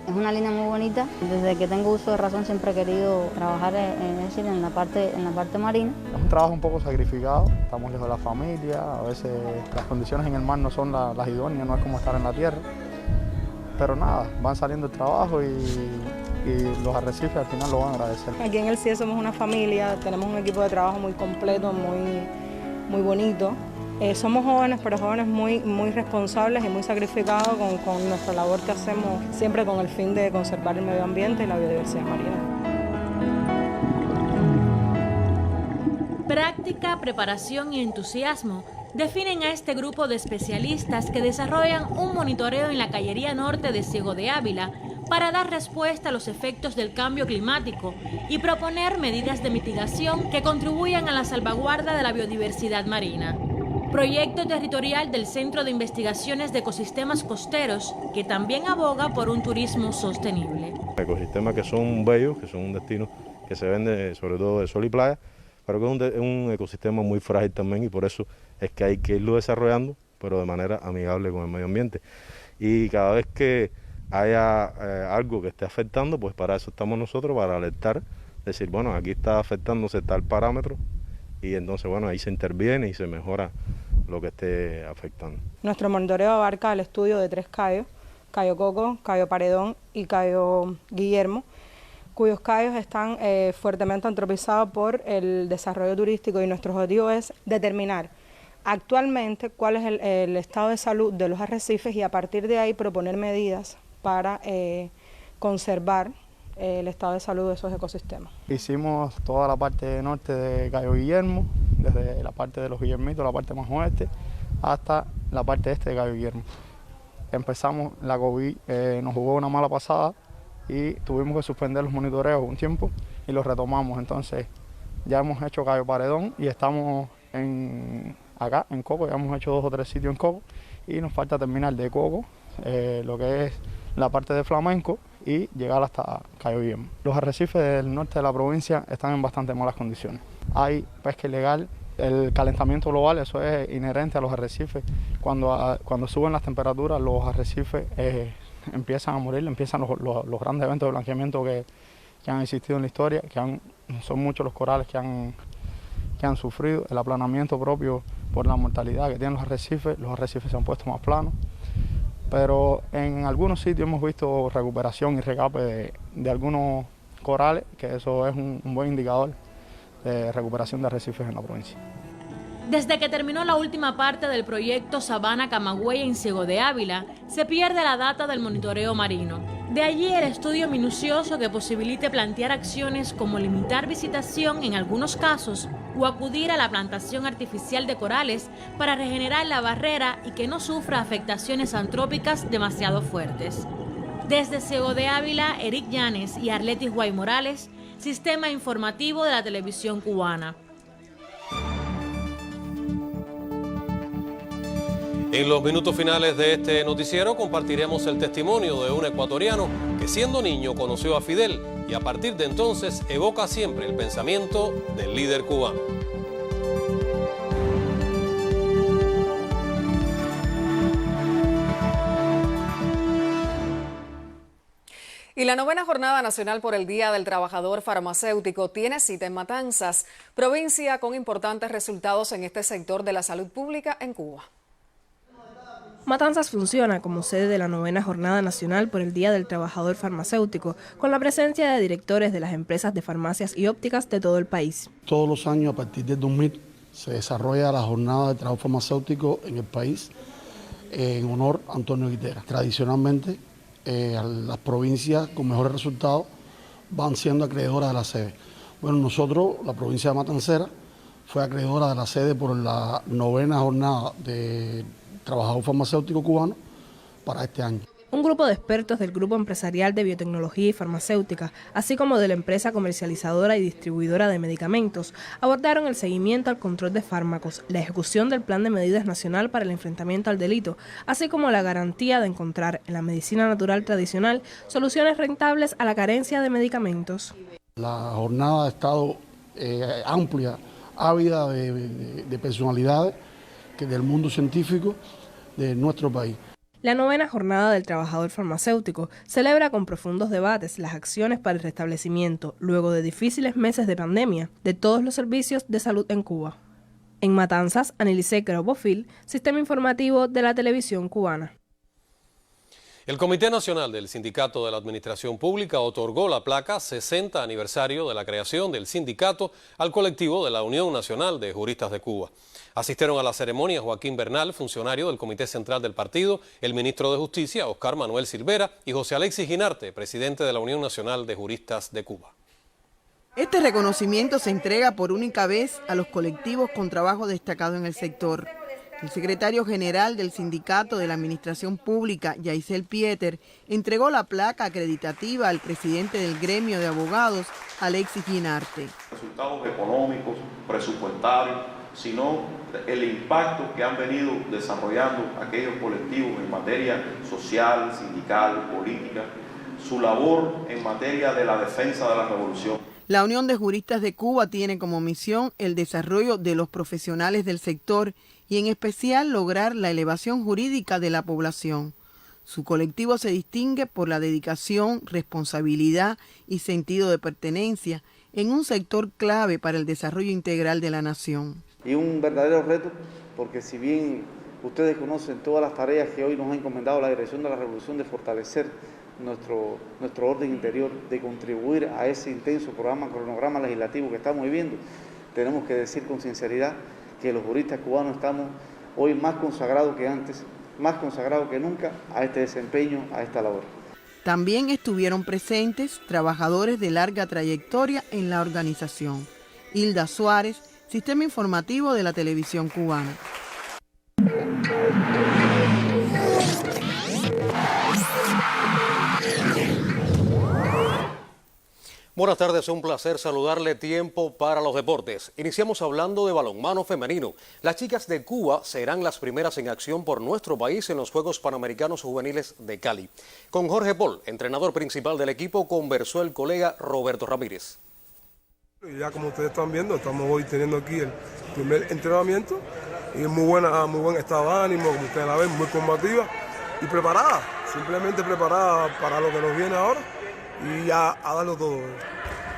Es una línea muy bonita. Desde que tengo uso de razón siempre he querido trabajar en la parte marina. Es un trabajo un poco sacrificado, estamos lejos de la familia, a veces las condiciones en el mar no son las idóneas, no es como estar en la tierra. Pero nada, van saliendo el trabajo y los arrecifes al final lo van a agradecer. Aquí en el CIE somos una familia, tenemos un equipo de trabajo muy completo, muy bonito. Somos jóvenes, pero jóvenes muy responsables y muy sacrificados con nuestra labor que hacemos, siempre con el fin de conservar el medio ambiente y la biodiversidad marina. Práctica, preparación y entusiasmo definen a este grupo de especialistas que desarrollan un monitoreo en la Cayería Norte de Ciego de Ávila para dar respuesta a los efectos del cambio climático y proponer medidas de mitigación que contribuyan a la salvaguarda de la biodiversidad marina. Proyecto territorial del Centro de Investigaciones de Ecosistemas Costeros, que también aboga por un turismo sostenible. Ecosistemas que son bellos, que son un destino que se vende sobre todo de sol y playa, pero que es un ecosistema muy frágil también y por eso es que hay que irlo desarrollando, pero de manera amigable con el medio ambiente. Y cada vez que haya algo que esté afectando, pues para eso estamos nosotros, para alertar, decir, bueno, aquí está afectándose tal parámetro y entonces, bueno, ahí se interviene y se mejora lo que esté afectando. Nuestro monitoreo abarca el estudio de 3 cayos, Cayo Coco, Cayo Paredón y Cayo Guillermo, cuyos cayos están fuertemente antropizados por el desarrollo turístico y nuestro objetivo es determinar actualmente cuál es el estado de salud de los arrecifes y a partir de ahí proponer medidas para conservar el estado de salud de esos ecosistemas. Hicimos toda la parte norte de Cayo Guillermo, desde la parte de los Guillermitos, la parte más oeste, hasta la parte este de Cayo Guillermo. Empezamos, la COVID nos jugó una mala pasada y tuvimos que suspender los monitoreos un tiempo y los retomamos. Entonces ya hemos hecho Cayo Paredón y estamos acá en Coco, ya hemos hecho 2 o 3 sitios en Coco y nos falta terminar de Coco, lo que es la parte de Flamenco y llegar hasta Cayo Guillermo. Los arrecifes del norte de la provincia están en bastante malas condiciones. Hay pesca ilegal, el calentamiento global, eso es inherente a los arrecifes. Cuando suben las temperaturas, los arrecifes empiezan a morir, empiezan los grandes eventos de blanqueamiento que han existido en la historia, son muchos los corales que han sufrido, el aplanamiento propio por la mortalidad que tienen los arrecifes se han puesto más planos, pero en algunos sitios hemos visto recuperación y recape de algunos corales, que eso es un buen indicador de recuperación de arrecifes en la provincia. Desde que terminó la última parte del proyecto Sabana Camagüey en Ciego de Ávila, se pierde la data del monitoreo marino. De allí el estudio minucioso que posibilite plantear acciones como limitar visitación en algunos casos o acudir a la plantación artificial de corales para regenerar la barrera y que no sufra afectaciones antrópicas demasiado fuertes. Desde Ciego de Ávila, Eric Llanes y Arletis Guay Morales, Sistema Informativo de la Televisión Cubana. En los minutos finales de este noticiero compartiremos el testimonio de un ecuatoriano que siendo niño conoció a Fidel y a partir de entonces evoca siempre el pensamiento del líder cubano. Y la 9ª Jornada Nacional por el Día del Trabajador Farmacéutico tiene cita en Matanzas, provincia con importantes resultados en este sector de la salud pública en Cuba. Matanzas funciona como sede de la 9ª Jornada Nacional por el Día del Trabajador Farmacéutico, con la presencia de directores de las empresas de farmacias y ópticas de todo el país. Todos los años, a partir del 2000, se desarrolla la Jornada de Trabajo Farmacéutico en el país en honor a Antonio Guitera. Tradicionalmente, las provincias con mejores resultados van siendo acreedoras de la sede. Bueno, nosotros, la provincia de Matancera, fue acreedora de la sede por la 9ª Jornada de Trabajador Farmacéutico Cubano para este año. Un grupo de expertos del Grupo Empresarial de Biotecnología y Farmacéutica, así como de la empresa comercializadora y distribuidora de medicamentos, abordaron el seguimiento al control de fármacos, la ejecución del Plan de Medidas Nacional para el Enfrentamiento al Delito, así como la garantía de encontrar en la medicina natural tradicional soluciones rentables a la carencia de medicamentos. La jornada ha estado amplia, ávida de personalidades del mundo científico de nuestro país. La 9ª Jornada del Trabajador Farmacéutico celebra con profundos debates las acciones para el restablecimiento, luego de difíciles meses de pandemia, de todos los servicios de salud en Cuba. En Matanzas, Anelice Bofil, Sistema Informativo de la Televisión Cubana. El Comité Nacional del Sindicato de la Administración Pública otorgó la placa 60 aniversario de la creación del sindicato al colectivo de la Unión Nacional de Juristas de Cuba. Asistieron a la ceremonia Joaquín Bernal, funcionario del Comité Central del Partido, el ministro de Justicia, Oscar Manuel Silvera, y José Alexis Ginarte, presidente de la Unión Nacional de Juristas de Cuba. Este reconocimiento se entrega por única vez a los colectivos con trabajo destacado en el sector. El secretario general del Sindicato de la Administración Pública, Yaisel Pieter, entregó la placa acreditativa al presidente del gremio de abogados, Alexis Ginarte. Resultados económicos, presupuestarios, sino el impacto que han venido desarrollando aquellos colectivos en materia social, sindical, política, su labor en materia de la defensa de la revolución. La Unión de Juristas de Cuba tiene como misión el desarrollo de los profesionales del sector y en especial lograr la elevación jurídica de la población. Su colectivo se distingue por la dedicación, responsabilidad y sentido de pertenencia en un sector clave para el desarrollo integral de la nación. Y un verdadero reto, porque si bien ustedes conocen todas las tareas que hoy nos ha encomendado la Dirección de la Revolución de fortalecer nuestro orden interior, de contribuir a ese intenso cronograma legislativo que estamos viviendo, tenemos que decir con sinceridad que los juristas cubanos estamos hoy más consagrados que antes, más consagrados que nunca a este desempeño, a esta labor. También estuvieron presentes trabajadores de larga trayectoria en la organización. Hilda Suárez, Sistema Informativo de la Televisión Cubana. Buenas tardes, un placer saludarle. Tiempo para los deportes. Iniciamos hablando de balonmano femenino. Las chicas de Cuba serán las primeras en acción por nuestro país en los Juegos Panamericanos Juveniles de Cali. Con Jorge Paul, entrenador principal del equipo, conversó el colega Roberto Ramírez. Ya como ustedes están viendo, estamos hoy teniendo aquí el primer entrenamiento y muy buen estado de ánimo, como ustedes la ven, muy combativa y preparada, simplemente preparada para lo que nos viene ahora y ya a darlo todo.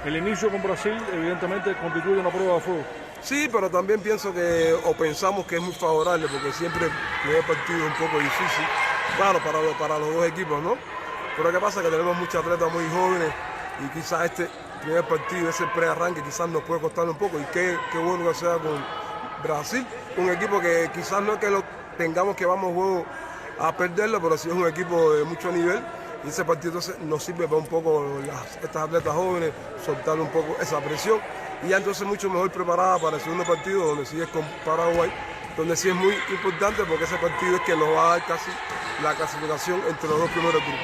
El inicio con Brasil evidentemente constituye una prueba de fuego. Sí, pero también pienso que, o pensamos que es muy favorable, porque siempre el primer partido es un poco difícil, claro, para los dos equipos, ¿no? Pero ¿qué pasa? Que tenemos muchos atletas muy jóvenes y quizás este primer partido, ese prearranque, quizás nos puede costar un poco, y qué bueno que sea con Brasil, un equipo que quizás no es que lo tengamos que vamos a perderlo, pero sí es un equipo de mucho nivel. Y ese partido entonces nos sirve para un poco estas atletas jóvenes, soltar un poco esa presión. Y ya entonces mucho mejor preparada para el segundo partido, donde sí es con Paraguay, donde sí es muy importante porque ese partido es que nos va a dar casi la clasificación entre los dos primeros grupos.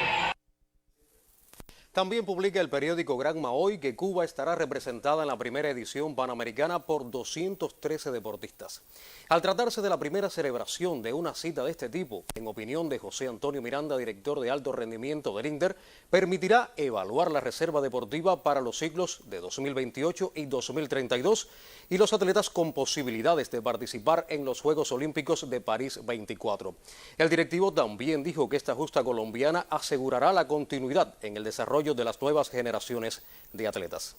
También publica el periódico Granma hoy que Cuba estará representada en la primera edición panamericana por 213 deportistas. Al tratarse de la primera celebración de una cita de este tipo, en opinión de José Antonio Miranda, director de alto rendimiento del INDER, permitirá evaluar la reserva deportiva para los ciclos de 2028 y 2032 y los atletas con posibilidades de participar en los Juegos Olímpicos de París 24. El directivo también dijo que esta justa colombiana asegurará la continuidad en el desarrollo de las nuevas generaciones de atletas.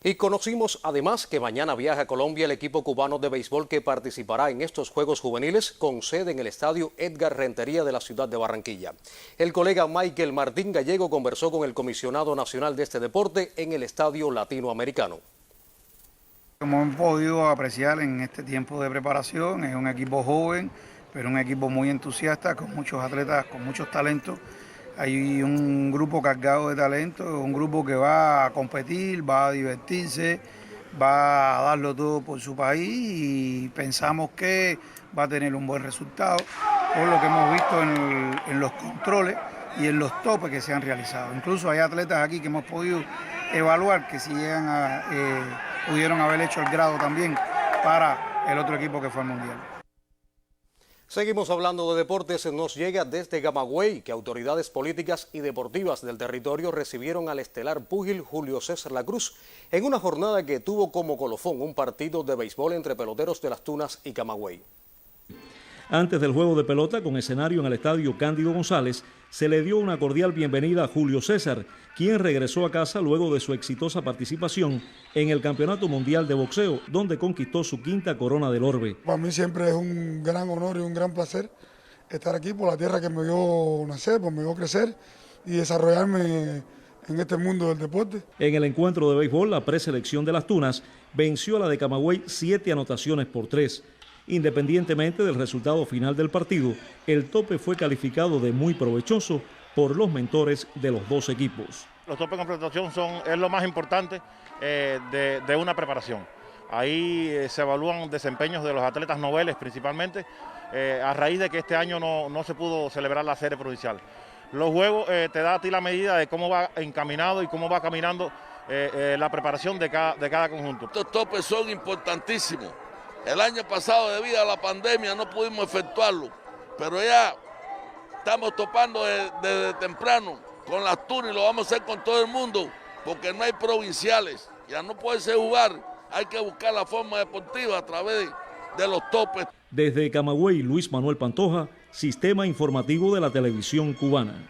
Y conocimos además que mañana viaja a Colombia el equipo cubano de béisbol que participará en estos Juegos Juveniles con sede en el estadio Edgar Rentería de la ciudad de Barranquilla. El colega Michael Martín Gallego conversó con el comisionado nacional de este deporte en el estadio latinoamericano. Como hemos podido apreciar en este tiempo de preparación, es un equipo joven, pero un equipo muy entusiasta, con muchos atletas, con muchos talentos. Hay un grupo cargado de talento, un grupo que va a competir, va a divertirse, va a darlo todo por su país y pensamos que va a tener un buen resultado por lo que hemos visto en los controles y en los topes que se han realizado. Incluso hay atletas aquí que hemos podido evaluar que si pudieron haber hecho el grado también para el otro equipo que fue al Mundial. Seguimos hablando de deportes. Nos llega desde Camagüey que autoridades políticas y deportivas del territorio recibieron al estelar púgil Julio César La Cruz en una jornada que tuvo como colofón un partido de béisbol entre peloteros de Las Tunas y Camagüey. Antes del juego de pelota con escenario en el estadio Cándido González, se le dio una cordial bienvenida a Julio César, quien regresó a casa luego de su exitosa participación en el Campeonato Mundial de Boxeo, donde conquistó su quinta corona del orbe. Para mí siempre es un gran honor y un gran placer estar aquí por la tierra que me vio nacer, pues me vio crecer y desarrollarme en este mundo del deporte. En el encuentro de béisbol, la preselección de Las Tunas venció a la de Camagüey 7 anotaciones por 3. Independientemente del resultado final del partido, el tope fue calificado de muy provechoso por los mentores de los dos equipos. Los topes de confrontación es lo más importante de una preparación. Ahí se evalúan desempeños de los atletas noveles principalmente, a raíz de que este año no se pudo celebrar la serie provincial. Los juegos te da a ti la medida de cómo va encaminado y cómo va caminando la preparación de cada conjunto. Estos topes son importantísimos. El año pasado, debido a la pandemia, no pudimos efectuarlo, pero ya estamos topando desde temprano con Las Tunas y lo vamos a hacer con todo el mundo, porque no hay provinciales. Ya no puede ser jugar, hay que buscar la forma deportiva a través de los topes. Desde Camagüey, Luis Manuel Pantoja, Sistema Informativo de la Televisión Cubana.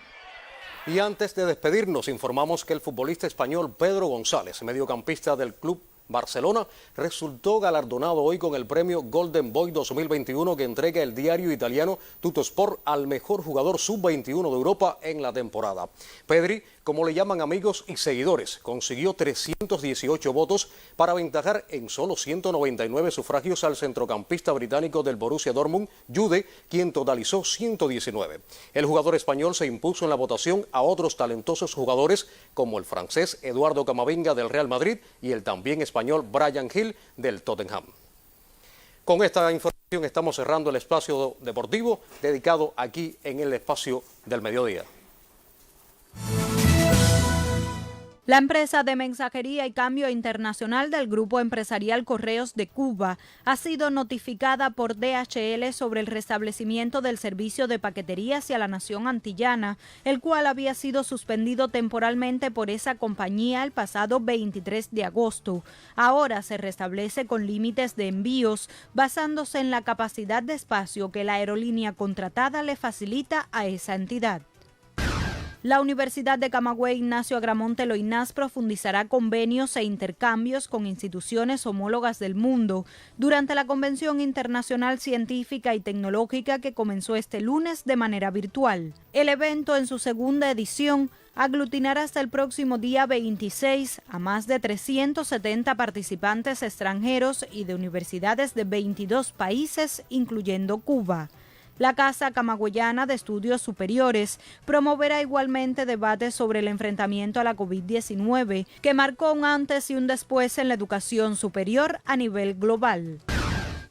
Y antes de despedirnos, informamos que el futbolista español Pedro González, mediocampista del club Barcelona resultó galardonado hoy con el premio Golden Boy 2021 que entrega el diario italiano Tuttosport al mejor jugador sub-21 de Europa en la temporada. Pedri, como le llaman amigos y seguidores, consiguió 318 votos para aventajar en solo 199 sufragios al centrocampista británico del Borussia Dortmund, Jude, quien totalizó 119. El jugador español se impuso en la votación a otros talentosos jugadores como el francés Eduardo Camavinga del Real Madrid y el también español Bryan Gil del Tottenham. Con esta información estamos cerrando el espacio deportivo dedicado aquí en el espacio del mediodía. La empresa de mensajería y cambio internacional del Grupo Empresarial Correos de Cuba ha sido notificada por DHL sobre el restablecimiento del servicio de paquetería hacia la nación antillana, el cual había sido suspendido temporalmente por esa compañía el pasado 23 de agosto. Ahora se restablece con límites de envíos basándose en la capacidad de espacio que la aerolínea contratada le facilita a esa entidad. La Universidad de Camagüey Ignacio Agramonte Loynaz profundizará convenios e intercambios con instituciones homólogas del mundo durante la Convención Internacional Científica y Tecnológica que comenzó este lunes de manera virtual. El evento, en su segunda edición, aglutinará hasta el próximo día 26 a más de 370 participantes extranjeros y de universidades de 22 países, incluyendo Cuba. La Casa Camagüeyana de Estudios Superiores promoverá igualmente debates sobre el enfrentamiento a la COVID-19, que marcó un antes y un después en la educación superior a nivel global.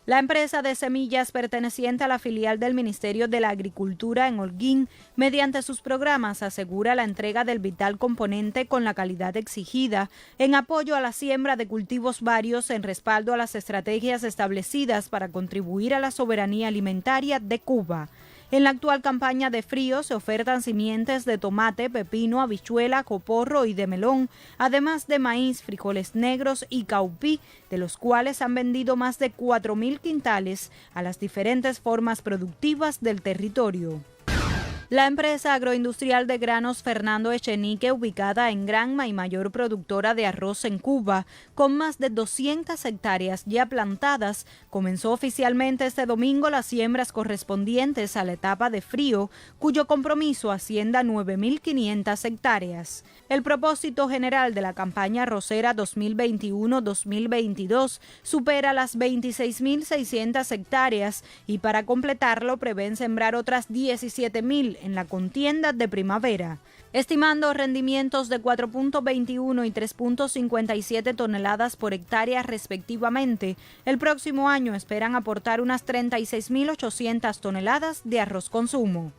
La empresa de semillas perteneciente a la filial del Ministerio de la Agricultura en Holguín, mediante sus programas, asegura la entrega del vital componente con la calidad exigida en apoyo a la siembra de cultivos varios en respaldo a las estrategias establecidas para contribuir a la soberanía alimentaria de Cuba. En la actual campaña de frío se ofertan simientes de tomate, pepino, habichuela, coporro y de melón, además de maíz, frijoles negros y caupí, de los cuales han vendido más de 4.000 quintales a las diferentes formas productivas del territorio. La empresa agroindustrial de granos Fernando Echenique, ubicada en Granma y mayor productora de arroz en Cuba, con más de 200 hectáreas ya plantadas, comenzó oficialmente este domingo las siembras correspondientes a la etapa de frío, cuyo compromiso asciende a 9.500 hectáreas. El propósito general de la campaña arrocera 2021-2022 supera las 26.600 hectáreas y para completarlo prevén sembrar otras 17.000 en la contienda de primavera, estimando rendimientos de 4.21 y 3.57 toneladas por hectárea respectivamente. El próximo año esperan aportar unas 36.800 toneladas de arroz consumo.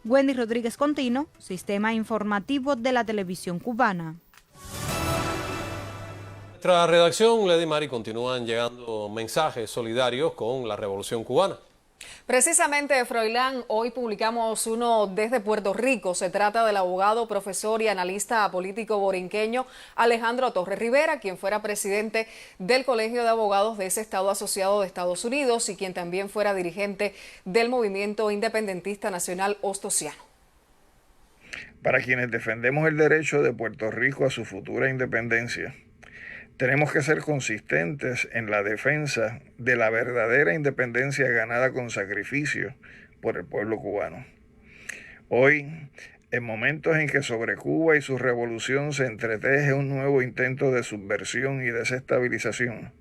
Wendy Rodríguez Contino, Sistema Informativo de la Televisión Cubana. Nuestra redacción, Lady Mari, continúan llegando mensajes solidarios con la Revolución Cubana. Precisamente, Froilán, hoy publicamos uno desde Puerto Rico. Se trata del abogado, profesor y analista político borinqueño Alejandro Torres Rivera, quien fuera presidente del Colegio de Abogados de ese estado asociado de Estados Unidos y quien también fuera dirigente del movimiento independentista nacional ostosiano. Para quienes defendemos el derecho de Puerto Rico a su futura independencia, tenemos que ser consistentes en la defensa de la verdadera independencia ganada con sacrificio por el pueblo cubano. Hoy, en momentos en que sobre Cuba y su revolución se entreteje un nuevo intento de subversión y desestabilización,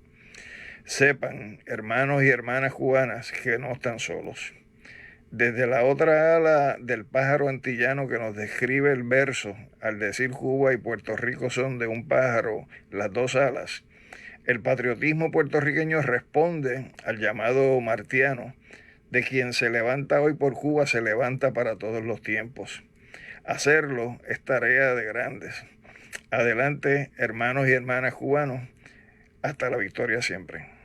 sepan, hermanos y hermanas cubanas, que no están solos. Desde la otra ala del pájaro antillano que nos describe el verso, al decir Cuba y Puerto Rico son de un pájaro las dos alas, el patriotismo puertorriqueño responde al llamado martiano, de quien se levanta hoy por Cuba, se levanta para todos los tiempos. Hacerlo es tarea de grandes. Adelante, hermanos y hermanas cubanos, hasta la victoria siempre.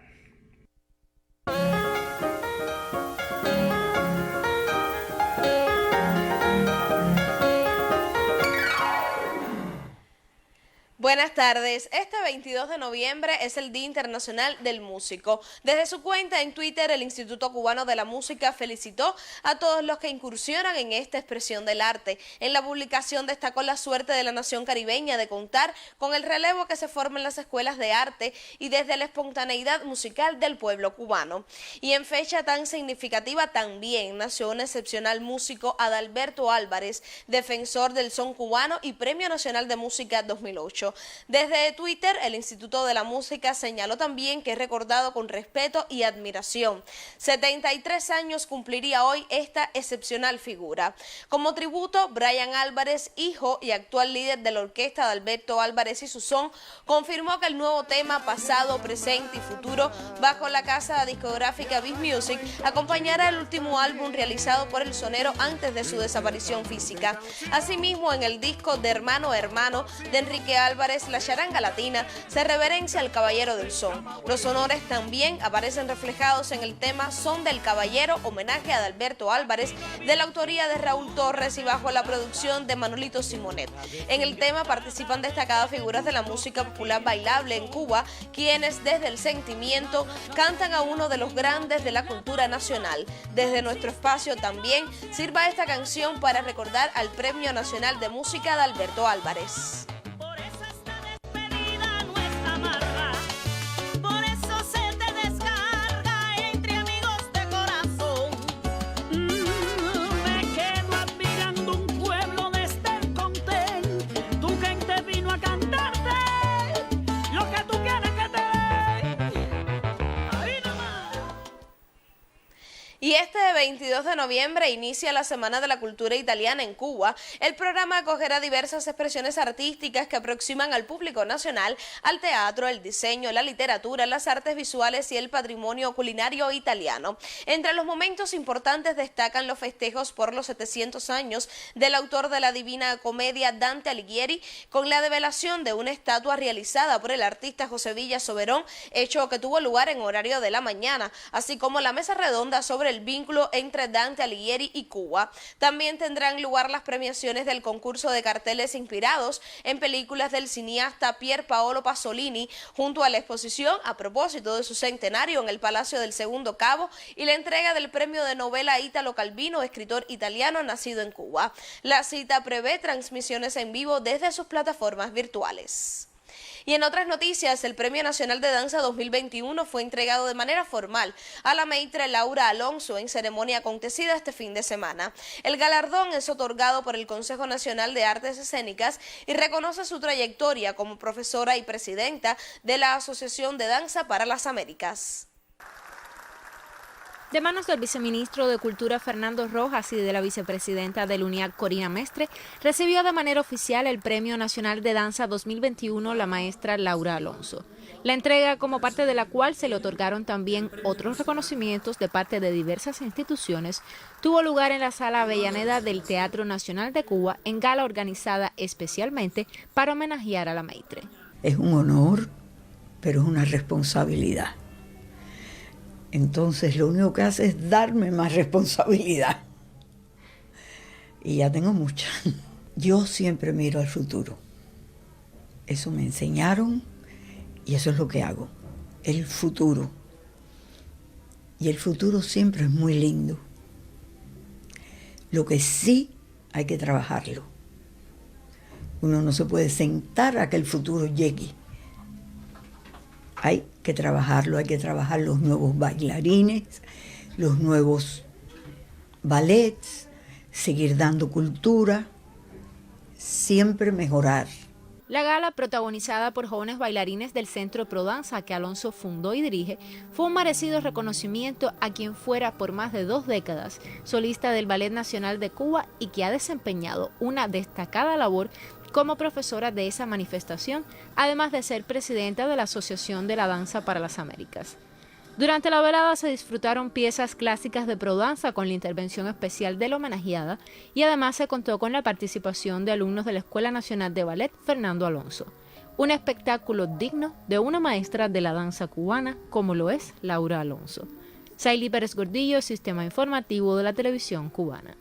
Buenas tardes. Este 22 de noviembre es el Día Internacional del Músico. Desde su cuenta en Twitter, el Instituto Cubano de la Música felicitó a todos los que incursionan en esta expresión del arte. En la publicación destacó la suerte de la nación caribeña de contar con el relevo que se forma en las escuelas de arte y desde la espontaneidad musical del pueblo cubano. Y en fecha tan significativa también nació un excepcional músico, Adalberto Álvarez, defensor del son cubano y Premio Nacional de Música 2008. Desde Twitter, el Instituto de la Música señaló también que es recordado con respeto y admiración. 73 años cumpliría hoy esta excepcional figura. Como tributo, Brian Álvarez, hijo y actual líder de la orquesta de Alberto Álvarez y su son, confirmó que el nuevo tema Pasado, Presente y Futuro, bajo la casa discográfica Beat Music, acompañará el último álbum realizado por el sonero antes de su desaparición física. Asimismo, en el disco de Hermano a Hermano de Enrique Álvarez, La Charanga Latina, se reverencia al Caballero del Son. Los honores también aparecen reflejados en el tema Son del Caballero, homenaje a Adalberto Álvarez, de la autoría de Raúl Torres y bajo la producción de Manolito Simonet. En el tema participan destacadas figuras de la música popular bailable en Cuba, quienes desde el sentimiento cantan a uno de los grandes de la cultura nacional. Desde nuestro espacio también sirva esta canción para recordar al Premio Nacional de Música de Adalberto Álvarez. Y este 22 de noviembre inicia la Semana de la Cultura Italiana en Cuba. El programa acogerá diversas expresiones artísticas que aproximan al público nacional al teatro, el diseño, la literatura, las artes visuales y el patrimonio culinario italiano. Entre los momentos importantes destacan los festejos por los 700 años del autor de la Divina Comedia, Dante Alighieri, con la develación de una estatua realizada por el artista José Villa Soberón, hecho que tuvo lugar en horario de la mañana, así como la mesa redonda sobre el vínculo entre Dante Alighieri y Cuba. También tendrán lugar las premiaciones del concurso de carteles inspirados en películas del cineasta Pier Paolo Pasolini, junto a la exposición a propósito de su centenario en el Palacio del Segundo Cabo y la entrega del premio de novela a Italo Calvino, escritor italiano nacido en Cuba. La cita prevé transmisiones en vivo desde sus plataformas virtuales. Y en otras noticias, el Premio Nacional de Danza 2021 fue entregado de manera formal a la maestra Laura Alonso en ceremonia acontecida este fin de semana. El galardón es otorgado por el Consejo Nacional de Artes Escénicas y reconoce su trayectoria como profesora y presidenta de la Asociación de Danza para las Américas. De manos del viceministro de Cultura Fernando Rojas y de la vicepresidenta del UNIAC Corina Mestre, recibió de manera oficial el Premio Nacional de Danza 2021 la maestra Laura Alonso. La entrega, como parte de la cual se le otorgaron también otros reconocimientos de parte de diversas instituciones, tuvo lugar en la Sala Avellaneda del Teatro Nacional de Cuba, en gala organizada especialmente para homenajear a la maestre. Es un honor, pero es una responsabilidad. Entonces lo único que hace es darme más responsabilidad. Y ya tengo mucha. Yo siempre miro al futuro. Eso me enseñaron y eso es lo que hago. El futuro. Y el futuro siempre es muy lindo. Lo que sí hay que trabajarlo. Uno no se puede sentar a que el futuro llegue. Hay que trabajarlo, hay que trabajar los nuevos bailarines, los nuevos ballets, seguir dando cultura, siempre mejorar. La gala, protagonizada por jóvenes bailarines del Centro Prodanza que Alonso fundó y dirige, fue un merecido reconocimiento a quien fuera por más de 2 décadas solista del Ballet Nacional de Cuba y que ha desempeñado una destacada labor como profesora de esa manifestación, además de ser presidenta de la Asociación de la Danza para las Américas. Durante la velada se disfrutaron piezas clásicas de Prodanza con la intervención especial de la homenajeada y además se contó con la participación de alumnos de la Escuela Nacional de Ballet Fernando Alonso. Un espectáculo digno de una maestra de la danza cubana como lo es Laura Alonso. Saily Pérez Gordillo, Sistema Informativo de la Televisión Cubana.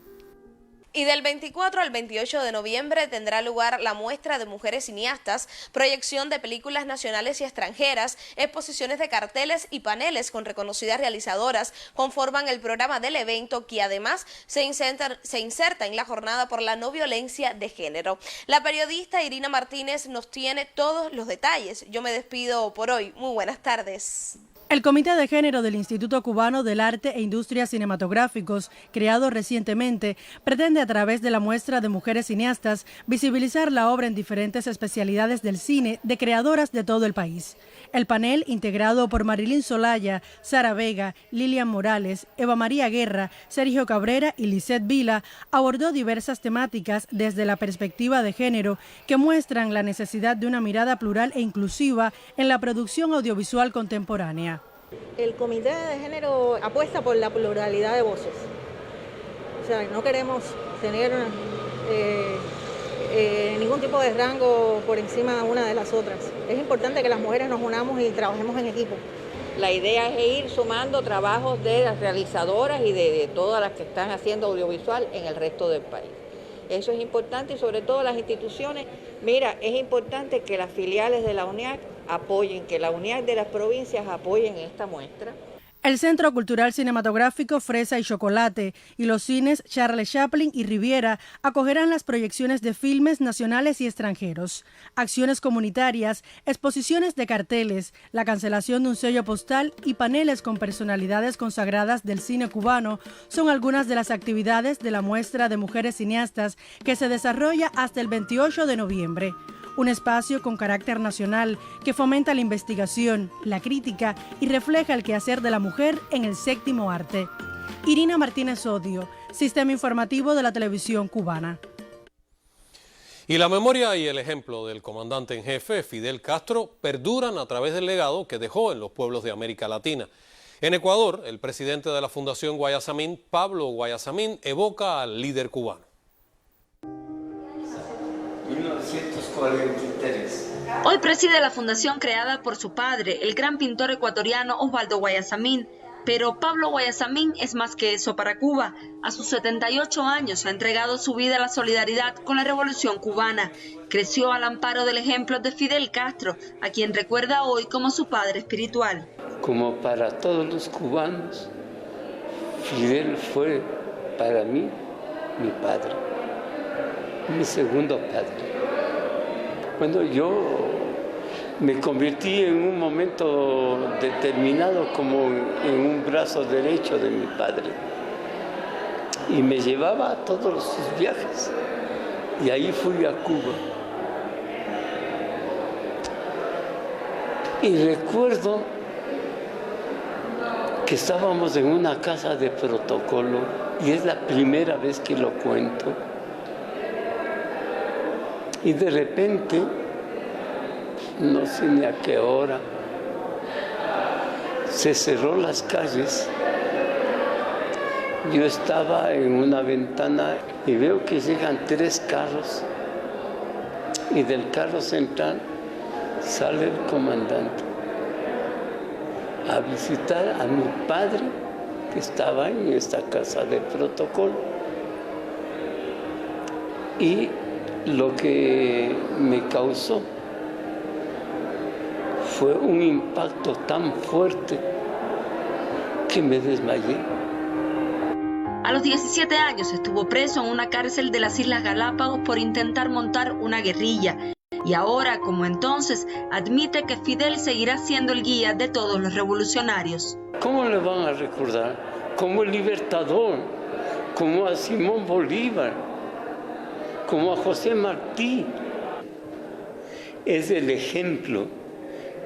Y del 24 al 28 de noviembre tendrá lugar la muestra de mujeres cineastas, proyección de películas nacionales y extranjeras, exposiciones de carteles y paneles con reconocidas realizadoras conforman el programa del evento, que además se inserta en la jornada por la no violencia de género. La periodista Irina Martínez nos tiene todos los detalles. Yo me despido por hoy. Muy buenas tardes. El Comité de Género del Instituto Cubano del Arte e Industrias Cinematográficos, creado recientemente, pretende a través de la muestra de mujeres cineastas visibilizar la obra en diferentes especialidades del cine de creadoras de todo el país. El panel, integrado por Marilyn Solaya, Sara Vega, Lilian Morales, Eva María Guerra, Sergio Cabrera y Lisette Vila, abordó diversas temáticas desde la perspectiva de género que muestran la necesidad de una mirada plural e inclusiva en la producción audiovisual contemporánea. El Comité de Género apuesta por la pluralidad de voces. O sea, no queremos tener ningún tipo de rango por encima una de las otras. Es importante que las mujeres nos unamos y trabajemos en equipo. La idea es ir sumando trabajos de las realizadoras y de todas las que están haciendo audiovisual en el resto del país. Eso es importante y sobre todo las instituciones. Mira, es importante que las filiales de la UNIAC apoyen, que la UNIAC de las provincias apoyen esta muestra. El Centro Cultural Cinematográfico Fresa y Chocolate y los cines Charles Chaplin y Riviera acogerán las proyecciones de filmes nacionales y extranjeros, acciones comunitarias, exposiciones de carteles, la cancelación de un sello postal y paneles con personalidades consagradas del cine cubano son algunas de las actividades de la muestra de mujeres cineastas que se desarrolla hasta el 28 de noviembre. Un espacio con carácter nacional que fomenta la investigación, la crítica y refleja el quehacer de la mujer en el séptimo arte. Irina Martínez Odio, Sistema Informativo de la Televisión Cubana. Y la memoria y el ejemplo del comandante en jefe, Fidel Castro, perduran a través del legado que dejó en los pueblos de América Latina. En Ecuador, el presidente de la Fundación Guayasamín, Pablo Guayasamín, evoca al líder cubano. 1943. Hoy preside la fundación creada por su padre, el gran pintor ecuatoriano Osvaldo Guayasamín. Pero Pablo Guayasamín es más que eso para Cuba. A sus 78 años ha entregado su vida a la solidaridad con la revolución cubana. Creció al amparo del ejemplo de Fidel Castro, a quien recuerda hoy como su padre espiritual. Como para todos los cubanos, Fidel fue para mí mi padre, mi segundo padre. Cuando yo me convertí en un momento determinado como en un brazo derecho de mi padre y me llevaba a todos sus viajes y ahí fui a Cuba. Y recuerdo que estábamos en una casa de protocolo y es la primera vez que lo cuento. Y de repente, no sé ni a qué hora, se cerró las calles. Yo estaba en una ventana y veo que llegan 3 carros y del carro central sale el comandante a visitar a mi padre que estaba en esta casa de protocolo. Y lo que me causó fue un impacto tan fuerte que me desmayé. A los 17 años estuvo preso en una cárcel de las Islas Galápagos por intentar montar una guerrilla. Y ahora, como entonces, admite que Fidel seguirá siendo el guía de todos los revolucionarios. ¿Cómo le van a recordar? Como el libertador, como a Simón Bolívar, como a José Martí. Es el ejemplo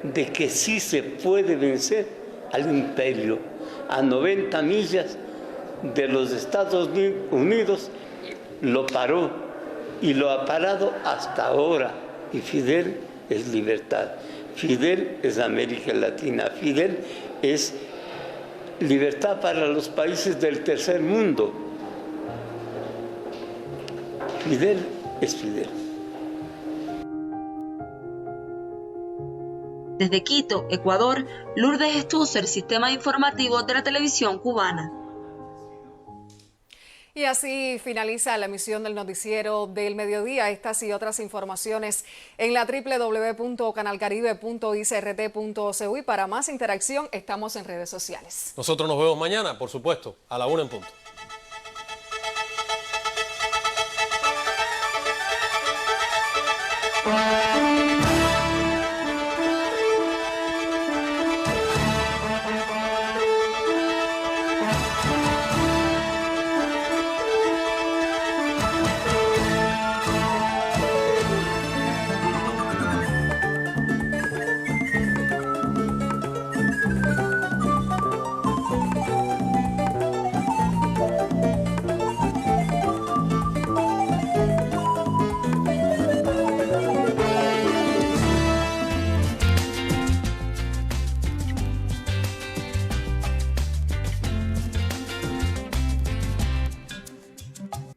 de que sí se puede vencer al imperio. A 90 millas de los Estados Unidos lo paró y lo ha parado hasta ahora. Y Fidel es libertad, Fidel es América Latina, Fidel es libertad para los países del tercer mundo. Fidel es Fidel. Desde Quito, Ecuador, Lourdes Estúcer, Sistema Informativo de la Televisión Cubana. Y así finaliza la emisión del noticiero del mediodía. Estas y otras informaciones en la www.canalcaribe.icrt.cu y para más interacción estamos en redes sociales. Nosotros nos vemos mañana, por supuesto, a la 1 en punto.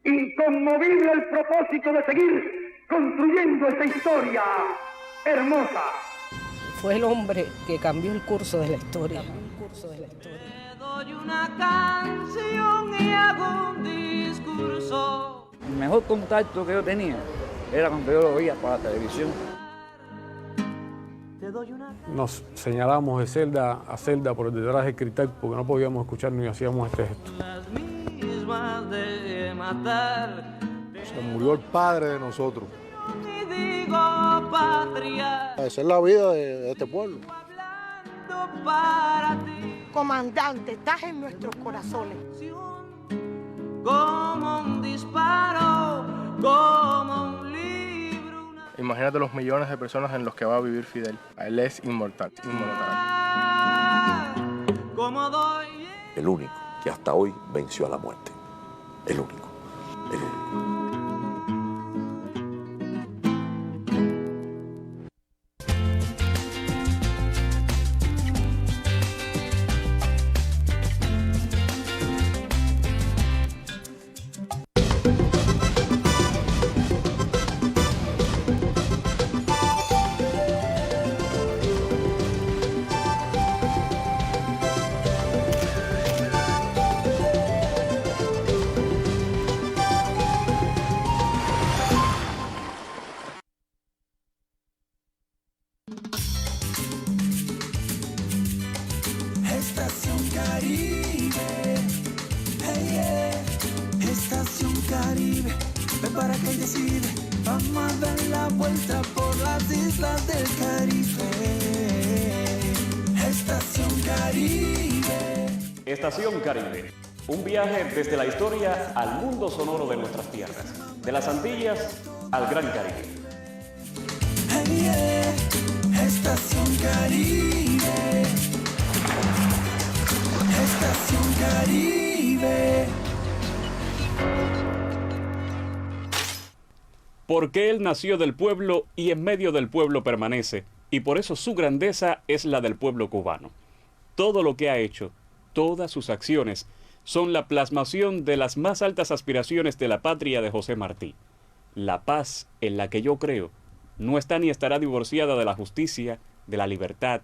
Inconmovible el propósito de seguir construyendo esta historia hermosa. Fue el hombre que cambió el curso de la historia. Te doy una canción y hago un discurso. El mejor contacto que yo tenía era cuando yo lo veía por la televisión. Nos señalamos de celda a celda por detrás del cristal porque no podíamos escuchar ni hacíamos este gesto. De matar. Se murió el padre de nosotros. Y digo patria. Esa es la vida de este pueblo. Para ti. Comandante, estás en nuestros corazones. Como un disparo, como un libro. Imagínate los millones de personas en los que va a vivir Fidel. Él es inmortal. Como doy. El único que hasta hoy venció a la muerte. El único. Estación Caribe, hey, yeah. Estación Caribe, ven para que decide, vamos a dar la vuelta por las islas del Caribe. Estación Caribe. Estación Caribe, un viaje desde la historia al mundo sonoro de nuestras tierras, de las Antillas al Gran Caribe. Hey, yeah. Estación Caribe. Estación Caribe. Porque él nació del pueblo y en medio del pueblo permanece, y por eso su grandeza es la del pueblo cubano. Todo lo que ha hecho, todas sus acciones, son la plasmación de las más altas aspiraciones de la patria de José Martí. La paz en la que yo creo no está ni estará divorciada de la justicia, de la libertad,